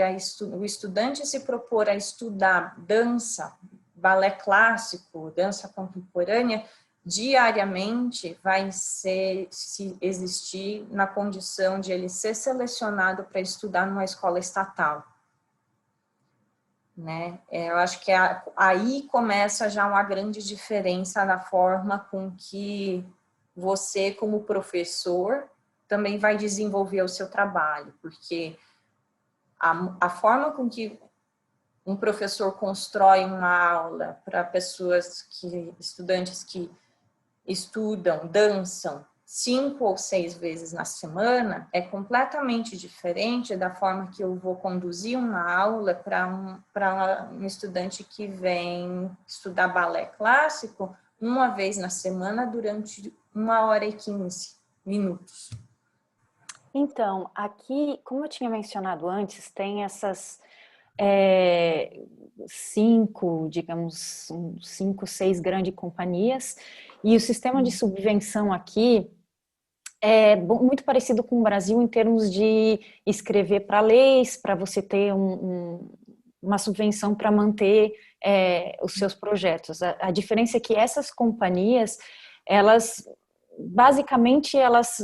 o estudante se propor a estudar dança, balé clássico, dança contemporânea, diariamente vai se existir na condição de ele ser selecionado para estudar numa escola estatal. Né? Eu acho que aí começa já uma grande diferença na forma com que você, como professor, também vai desenvolver o seu trabalho, porque a forma com que um professor constrói uma aula para estudantes que estudam, dançam 5 ou 6 vezes na semana, é completamente diferente da forma que eu vou conduzir uma aula para um estudante que vem estudar balé clássico uma vez na semana durante 1h15 minutos. Então, aqui, como eu tinha mencionado antes, tem essas 5, 6 grandes companhias, e o sistema de subvenção aqui é muito parecido com o Brasil em termos de escrever para leis, para você ter uma subvenção para manter os seus projetos. A diferença é que essas companhias, basicamente, elas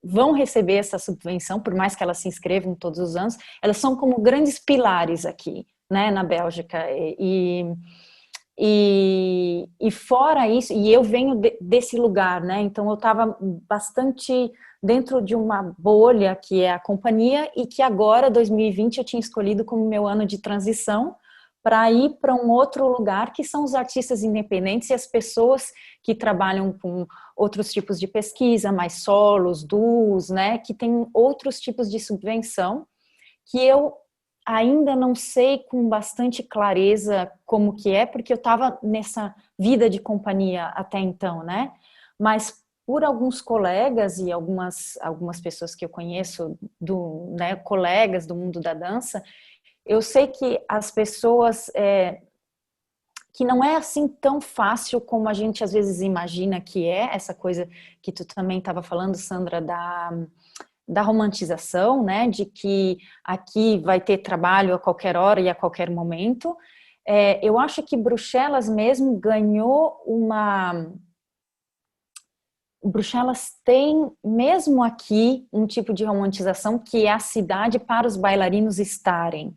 vão receber essa subvenção, por mais que elas se inscrevam todos os anos, elas são como grandes pilares aqui, né, na Bélgica, e fora isso, e eu venho desse lugar, né, então eu estava bastante dentro de uma bolha que é a companhia, e que agora, 2020, eu tinha escolhido como meu ano de transição, para ir para um outro lugar, que são os artistas independentes e as pessoas que trabalham com outros tipos de pesquisa, mais solos, duos, né, que tem outros tipos de subvenção, que eu ainda não sei com bastante clareza como que é, porque eu estava nessa vida de companhia até então, né, mas por alguns colegas e algumas pessoas que eu conheço, né, colegas do mundo da dança, eu sei que as pessoas, que não é assim tão fácil como a gente às vezes imagina que é, essa coisa que tu também estava falando, Sandra, da romantização, né, de que aqui vai ter trabalho a qualquer hora e a qualquer momento. Eu acho que Bruxelas mesmo ganhou Bruxelas tem, mesmo aqui, um tipo de romantização que é a cidade para os bailarinos estarem.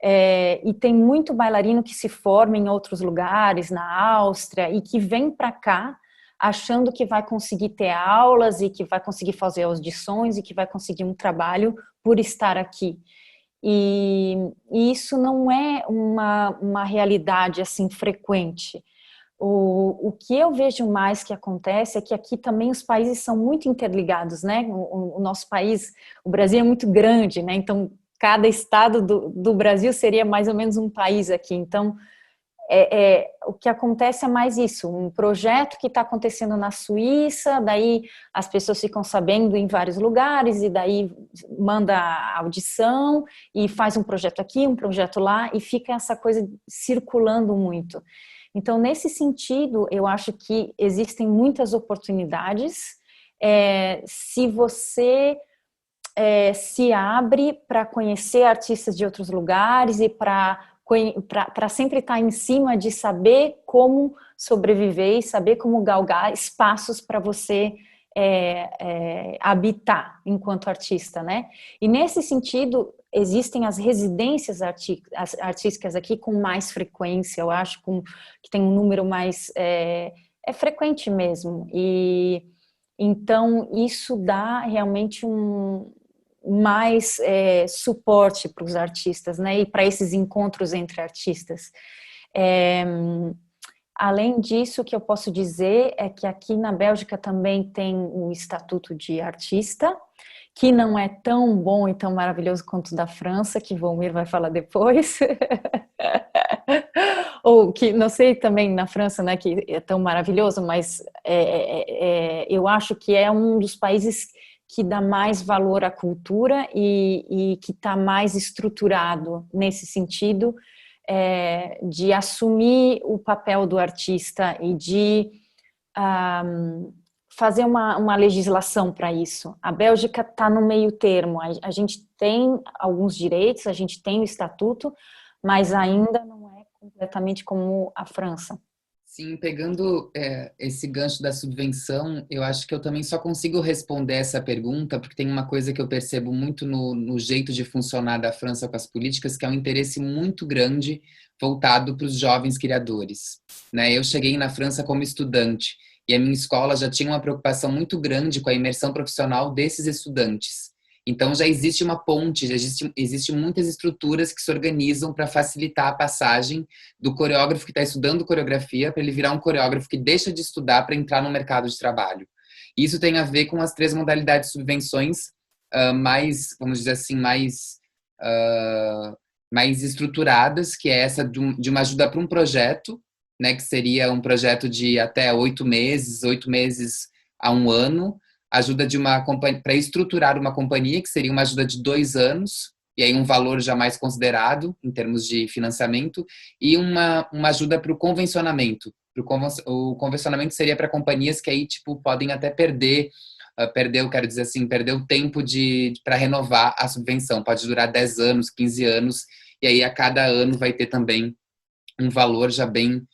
E tem muito bailarino que se forma em outros lugares, na Áustria, e que vem para cá achando que vai conseguir ter aulas e que vai conseguir fazer audições e que vai conseguir um trabalho por estar aqui. E isso não é uma realidade assim frequente. O que eu vejo mais que acontece é que aqui também os países são muito interligados, né? O nosso país, o Brasil é muito grande, né? Então, cada estado do Brasil seria mais ou menos um país aqui. Então, o que acontece é mais isso, um projeto que está acontecendo na Suíça, daí as pessoas ficam sabendo em vários lugares, e daí manda a audição, e faz um projeto aqui, um projeto lá, e fica essa coisa circulando muito. Então, nesse sentido, eu acho que existem muitas oportunidades, se você se abre para conhecer artistas de outros lugares e para sempre estar em cima de saber como sobreviver e saber como galgar espaços para você habitar enquanto artista, né? E nesse sentido, existem as residências artísticas aqui com mais frequência, eu acho, que tem um número mais... frequente mesmo. E então, isso dá realmente mais suporte para os artistas, né? E para esses encontros entre artistas. Além disso, o que eu posso dizer é que aqui na Bélgica também tem o Estatuto de Artista, que não é tão bom e tão maravilhoso quanto o da França, que Volmir vai falar depois. Ou que, não sei também na França, né, que é tão maravilhoso, mas eu acho que é um dos países que dá mais valor à cultura e que está mais estruturado nesse sentido, de assumir o papel do artista e de fazer uma legislação para isso. A Bélgica está no meio termo, a gente tem alguns direitos, a gente tem o estatuto, mas ainda não é completamente como a França. Sim, pegando esse gancho da subvenção, eu acho que eu também só consigo responder essa pergunta porque tem uma coisa que eu percebo muito no jeito de funcionar da França com as políticas, que é um interesse muito grande voltado para os jovens criadores, né? Eu cheguei na França como estudante e a minha escola já tinha uma preocupação muito grande com a imersão profissional desses estudantes. Então já existe uma ponte, já existe muitas estruturas que se organizam para facilitar a passagem do coreógrafo que está estudando coreografia para ele virar um coreógrafo que deixa de estudar para entrar no mercado de trabalho. Isso tem a ver com as 3 modalidades de subvenções mais, vamos dizer assim, mais estruturadas, que é essa de uma ajuda para um projeto, né, que seria um projeto de até 8 meses a 1 ano, ajuda de uma companhia para estruturar uma companhia, que seria uma ajuda de 2 anos, e aí um valor já mais considerado em termos de financiamento, e uma ajuda para o convencionamento. O convencionamento seria para companhias que aí tipo podem até perder, eu quero dizer assim, perder o tempo para renovar a subvenção. Pode durar 10 anos, 15 anos, e aí a cada ano vai ter também um valor já bem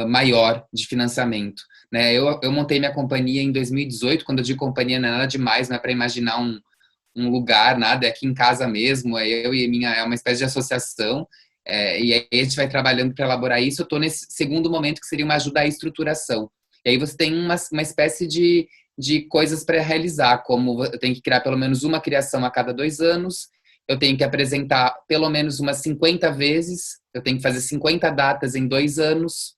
maior de financiamento. Né? Eu montei minha companhia em 2018, quando eu digo companhia não é nada demais, não é para imaginar um lugar, nada, é aqui em casa mesmo, eu e minha, é uma espécie de associação, e aí a gente vai trabalhando para elaborar isso. Eu estou nesse segundo momento, que seria uma ajuda à estruturação. E aí você tem uma espécie de coisas para realizar, como eu tenho que criar pelo menos uma criação a cada 2 anos, eu tenho que apresentar pelo menos umas 50 vezes, eu tenho que fazer 50 datas em 2 anos,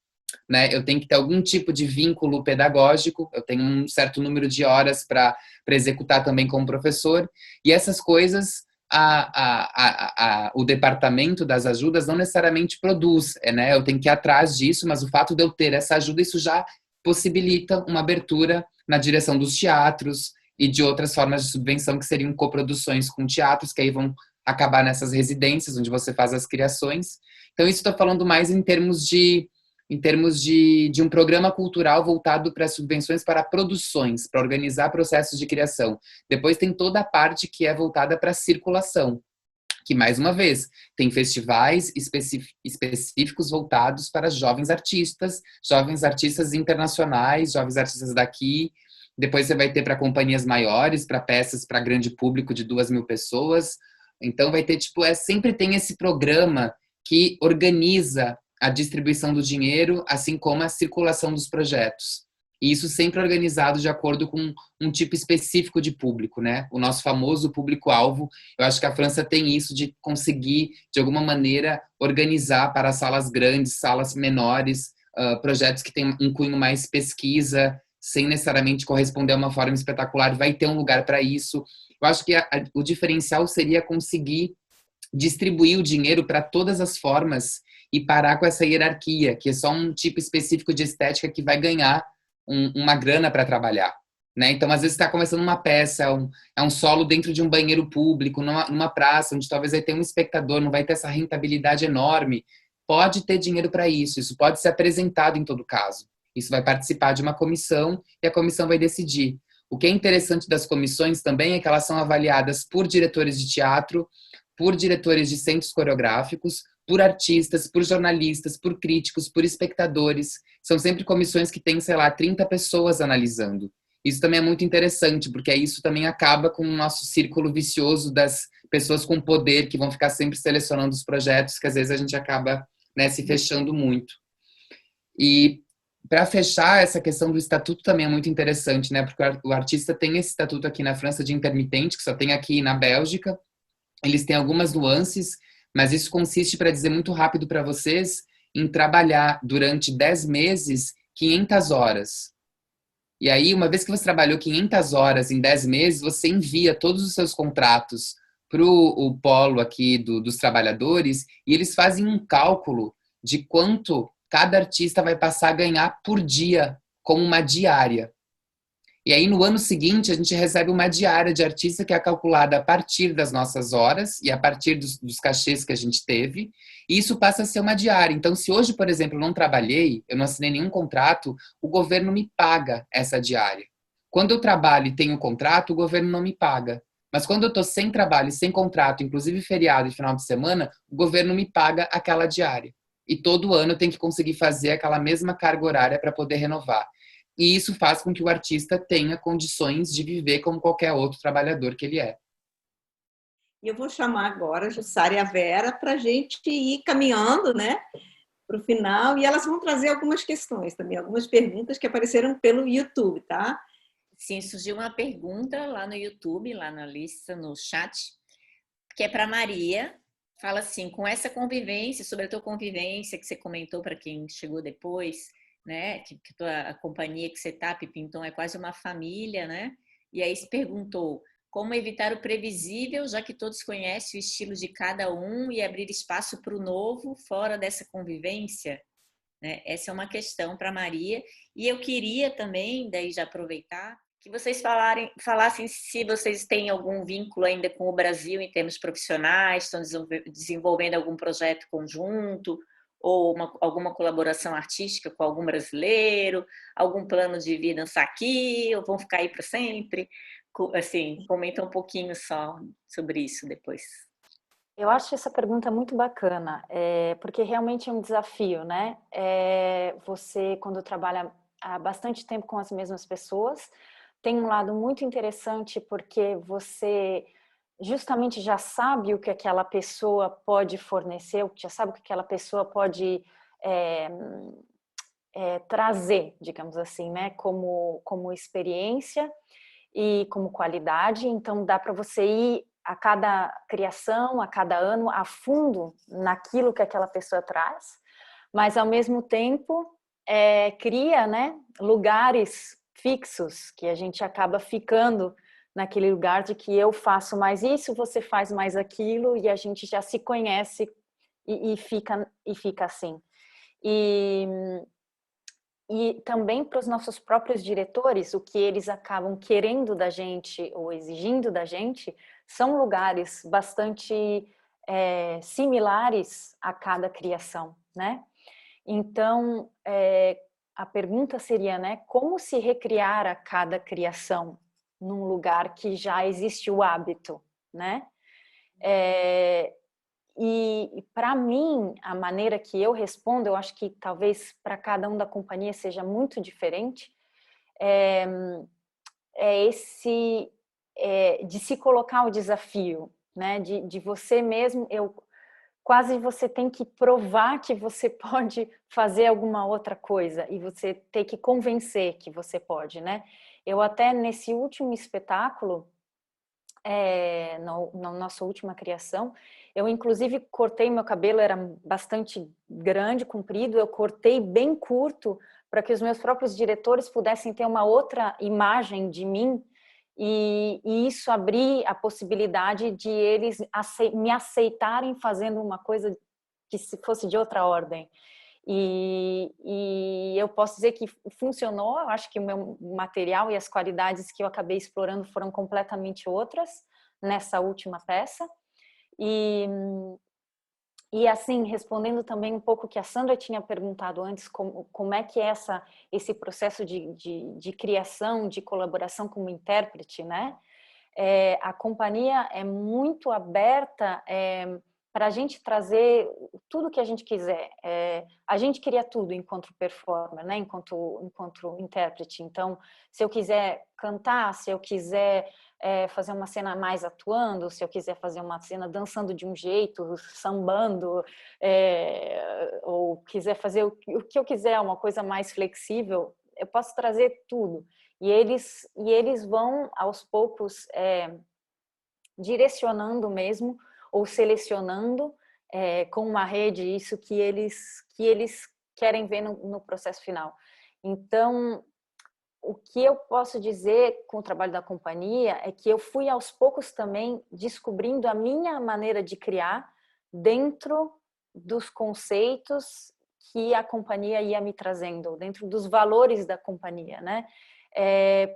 né? Eu tenho que ter algum tipo de vínculo pedagógico, eu tenho um certo número de horas para executar também como professor, e essas coisas o departamento das ajudas não necessariamente produz, né? Eu tenho que ir atrás disso, mas o fato de eu ter essa ajuda, isso já possibilita uma abertura na direção dos teatros e de outras formas de subvenção que seriam coproduções com teatros, que aí vão acabar nessas residências onde você faz as criações. Então, isso estou falando mais em termos de um programa cultural voltado para subvenções para produções, para organizar processos de criação. Depois tem toda a parte que é voltada para a circulação, que, mais uma vez, tem festivais específicos voltados para jovens artistas internacionais, jovens artistas daqui. Depois você vai ter para companhias maiores, para peças para grande público de 2.000 pessoas. Então vai ter, sempre tem esse programa que organiza a distribuição do dinheiro, assim como a circulação dos projetos. E isso sempre organizado de acordo com um tipo específico de público, né? O nosso famoso público-alvo. Eu acho que a França tem isso de conseguir, de alguma maneira, organizar para salas grandes, salas menores, projetos que têm um cunho mais pesquisa, sem necessariamente corresponder a uma forma espetacular, vai ter um lugar para isso. Eu acho que o diferencial seria conseguir distribuir o dinheiro para todas as formas e parar com essa hierarquia, que é só um tipo específico de estética que vai ganhar uma grana para trabalhar. Né? Então, às vezes, está começando uma peça, é um solo dentro de um banheiro público, numa praça, onde talvez vai ter um espectador, não vai ter essa rentabilidade enorme. Pode ter dinheiro para isso, isso pode ser apresentado em todo caso. Isso vai participar de uma comissão e a comissão vai decidir. O que é interessante das comissões também é que elas são avaliadas por diretores de teatro, por diretores de centros coreográficos, por artistas, por jornalistas, por críticos, por espectadores. São sempre comissões que têm, 30 pessoas analisando. Isso também é muito interessante, porque isso também acaba com o nosso círculo vicioso das pessoas com poder que vão ficar sempre selecionando os projetos, que às vezes a gente acaba, né, se fechando muito. E para fechar, essa questão do estatuto também é muito interessante, né? Porque o artista tem esse estatuto aqui na França de intermitente, que só tem aqui na Bélgica. Eles têm algumas nuances, mas isso consiste, para dizer muito rápido para vocês, em trabalhar durante 10 meses 500 horas. E aí, uma vez que você trabalhou 500 horas em 10 meses, você envia todos os seus contratos para o polo aqui dos trabalhadores e eles fazem um cálculo de quanto cada artista vai passar a ganhar por dia, como uma diária. E aí, no ano seguinte, a gente recebe uma diária de artista que é calculada a partir das nossas horas e a partir dos cachês que a gente teve. E isso passa a ser uma diária. Então, se hoje, por exemplo, eu não trabalhei, eu não assinei nenhum contrato, o governo me paga essa diária. Quando eu trabalho e tenho contrato, o governo não me paga. Mas quando eu estou sem trabalho e sem contrato, inclusive feriado e final de semana, o governo me paga aquela diária. E todo ano eu tenho que conseguir fazer aquela mesma carga horária para poder renovar. E isso faz com que o artista tenha condições de viver como qualquer outro trabalhador que ele é. E eu vou chamar agora a Jussara e a Vera para a gente ir caminhando, né, para o final, e elas vão trazer algumas questões também, algumas perguntas que apareceram pelo YouTube, tá? Sim, surgiu uma pergunta lá no YouTube, lá na lista, no chat, que é para Maria. Fala assim, com essa convivência, sobre a tua convivência que você comentou para quem chegou depois, né, que a companhia que você está, Pipinton, é quase uma família, né? E aí se perguntou como evitar o previsível, já que todos conhecem o estilo de cada um, e abrir espaço para o novo fora dessa convivência, né? Essa é uma questão para Maria. E eu queria também, daí já aproveitar, que vocês falassem se vocês têm algum vínculo ainda com o Brasil em termos profissionais, estão desenvolvendo algum projeto conjunto, ou alguma colaboração artística com algum brasileiro, algum plano de vir dançar aqui, ou vão ficar aí para sempre? Assim, comenta um pouquinho só sobre isso depois. Eu acho essa pergunta muito bacana, porque realmente é um desafio, né? Você, quando trabalha há bastante tempo com as mesmas pessoas, tem um lado muito interessante, porque você justamente já sabe o que aquela pessoa pode fornecer, já sabe o que aquela pessoa pode trazer, digamos assim, né, como experiência e como qualidade. Então dá para você ir a cada criação, a cada ano, a fundo naquilo que aquela pessoa traz, mas ao mesmo tempo cria, né, lugares fixos que a gente acaba ficando naquele lugar de que eu faço mais isso, você faz mais aquilo, e a gente já se conhece e fica assim. E também para os nossos próprios diretores, o que eles acabam querendo da gente ou exigindo da gente são lugares bastante similares a cada criação, né? Então, a pergunta seria, né, como se recriar a cada criação num lugar que já existe o hábito, né? E para mim, a maneira que eu respondo, eu acho que talvez para cada um da companhia seja muito diferente, esse de se colocar o desafio, né? De você mesmo, quase você tem que provar que você pode fazer alguma outra coisa e você tem que convencer que você pode, né? Eu até nesse último espetáculo, na nossa última criação, eu inclusive cortei meu cabelo, era bastante grande, comprido, eu cortei bem curto para que os meus próprios diretores pudessem ter uma outra imagem de mim e isso abrir a possibilidade de eles me aceitarem fazendo uma coisa que se fosse de outra ordem. E eu posso dizer que funcionou. Eu acho que o meu material e as qualidades que eu acabei explorando foram completamente outras nessa última peça. E assim, respondendo também um pouco o que a Sandra tinha perguntado antes, como é que é esse processo de criação, de colaboração como intérprete, né? A companhia é muito aberta para a gente trazer tudo que a gente quiser. A gente cria tudo enquanto performer, né? Enquanto intérprete. Então, se eu quiser cantar, se eu quiser fazer uma cena mais atuando, se eu quiser fazer uma cena dançando de um jeito, sambando, ou quiser fazer o que eu quiser, uma coisa mais flexível, eu posso trazer tudo. E eles vão, aos poucos, direcionando mesmo, ou selecionando com uma rede isso que eles querem ver no processo final. Então, o que eu posso dizer com o trabalho da companhia é que eu fui aos poucos também descobrindo a minha maneira de criar dentro dos conceitos que a companhia ia me trazendo, dentro dos valores da companhia, né?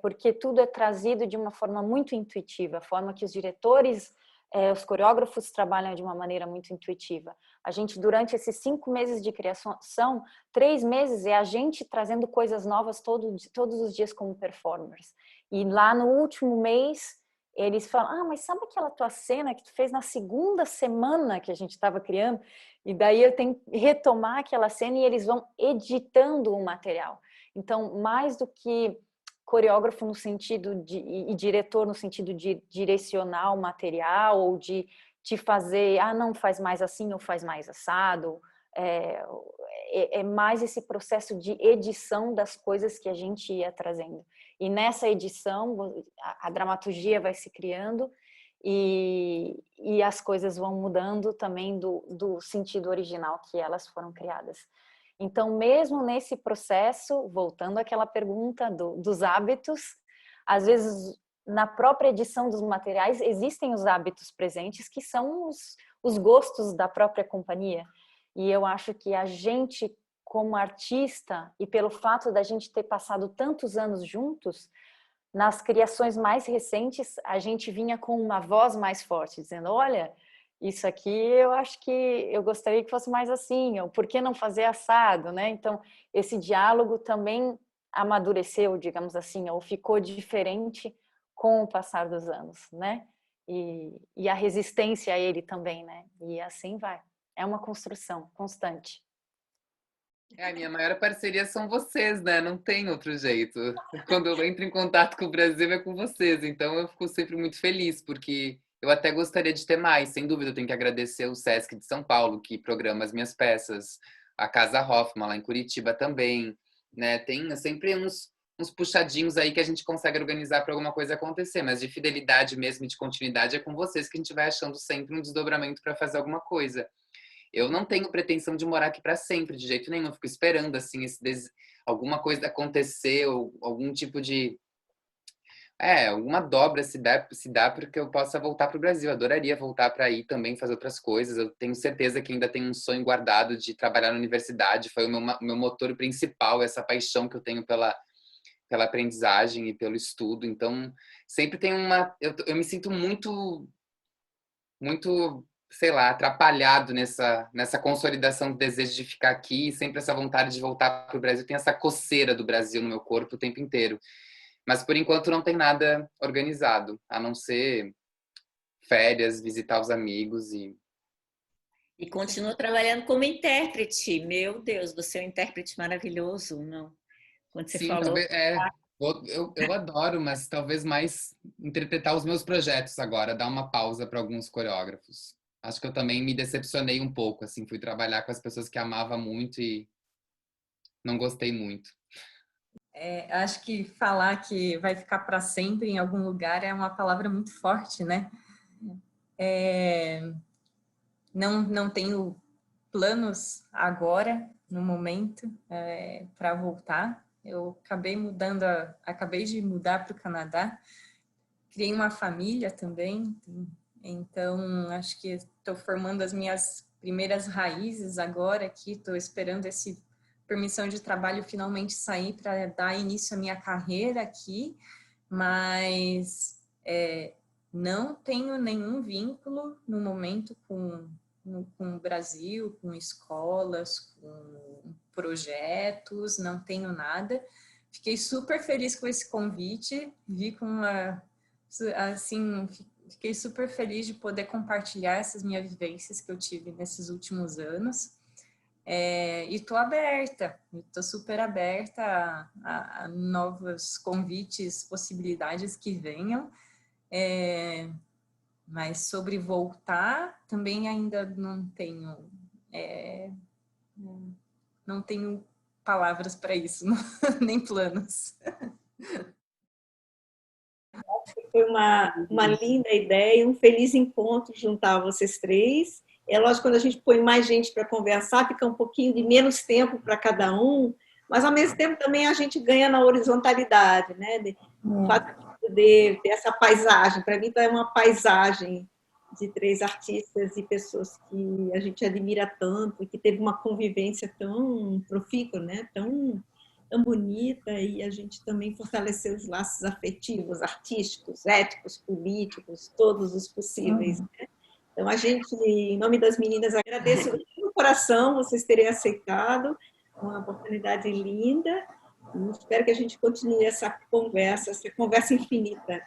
Porque tudo é trazido de uma forma muito intuitiva, a forma que os diretores, os coreógrafos trabalham de uma maneira muito intuitiva. A gente, durante esses 5 meses de criação, 3 meses é a gente trazendo coisas novas todos os dias como performers. E lá no último mês, eles falam, mas sabe aquela tua cena que tu fez na segunda semana que a gente estava criando? E daí eu tenho que retomar aquela cena e eles vão editando o material. Então, mais do que coreógrafo no sentido e diretor no sentido de direcionar o material ou de te fazer, não faz mais assim ou faz mais assado, é mais esse processo de edição das coisas que a gente ia trazendo. E nessa edição, a dramaturgia vai se criando e as coisas vão mudando também do sentido original que elas foram criadas. Então, mesmo nesse processo, voltando àquela pergunta dos hábitos, às vezes, na própria edição dos materiais, existem os hábitos presentes, que são os gostos da própria companhia. E eu acho que a gente, como artista, e pelo fato da gente ter passado tantos anos juntos, nas criações mais recentes, a gente vinha com uma voz mais forte, dizendo, olha, isso aqui eu acho que eu gostaria que fosse mais assim, ou por que não fazer assado, né? Então, esse diálogo também amadureceu, digamos assim, ou ficou diferente com o passar dos anos, né? E a resistência a ele também, né? E assim vai. É uma construção constante. A minha maior parceria são vocês, né? Não tem outro jeito. Quando eu entro em contato com o Brasil é com vocês, então eu fico sempre muito feliz, porque eu até gostaria de ter mais. Sem dúvida, eu tenho que agradecer o Sesc de São Paulo, que programa as minhas peças, a Casa Hoffman, lá em Curitiba também, né? Tem sempre uns puxadinhos aí que a gente consegue organizar para alguma coisa acontecer, mas de fidelidade mesmo e de continuidade é com vocês que a gente vai achando sempre um desdobramento para fazer alguma coisa. Eu não tenho pretensão de morar aqui para sempre, de jeito nenhum. Eu fico esperando assim alguma coisa acontecer ou algum tipo de alguma dobra se dá porque eu possa voltar para o Brasil. Eu adoraria voltar para aí também fazer outras coisas. Eu tenho certeza que ainda tenho um sonho guardado de trabalhar na universidade. Foi o meu motor principal, essa paixão que eu tenho pela aprendizagem e pelo estudo. Então, sempre tem eu me sinto muito, sei lá, atrapalhado nessa consolidação do desejo de ficar aqui, e sempre essa vontade de voltar para o Brasil. Tem essa coceira do Brasil no meu corpo o tempo inteiro. Mas, por enquanto, não tem nada organizado, a não ser férias, visitar os amigos e... E continua trabalhando como intérprete. Meu Deus, você é um intérprete maravilhoso, não? Quando você Sim, falou... talvez... eu adoro, mas talvez mais interpretar os meus projetos agora, dar uma pausa para alguns coreógrafos. Acho que eu também me decepcionei um pouco, assim, fui trabalhar com as pessoas que amava muito e não gostei muito. Acho que falar que vai ficar para sempre em algum lugar é uma palavra muito forte, né? Não tenho planos agora, no momento, para voltar. Eu acabei de mudar para o Canadá, criei uma família também, então acho que estou formando as minhas primeiras raízes agora aqui, estou esperando esse permissão de trabalho finalmente sair para dar início à minha carreira aqui, mas não tenho nenhum vínculo no momento com o Brasil, com escolas, com projetos, não tenho nada. Fiquei super feliz com esse convite, fiquei super feliz de poder compartilhar essas minhas vivências que eu tive nesses últimos anos. E estou super aberta a novos convites, possibilidades que venham. Mas sobre voltar, também ainda não tenho palavras para isso, nem planos. Foi uma linda ideia, um feliz encontro juntar vocês três. É lógico, quando a gente põe mais gente para conversar, fica um pouquinho de menos tempo para cada um, mas ao mesmo tempo também a gente ganha na horizontalidade, né? O fato de poder ter essa paisagem, para mim é uma paisagem de três artistas e pessoas que a gente admira tanto, e que teve uma convivência tão profícua, né? Tão bonita, e a gente também fortaleceu os laços afetivos, artísticos, éticos, políticos, todos os possíveis. Né? Então, a gente, em nome das meninas, agradeço do coração vocês terem aceitado, uma oportunidade linda, e espero que a gente continue essa conversa infinita.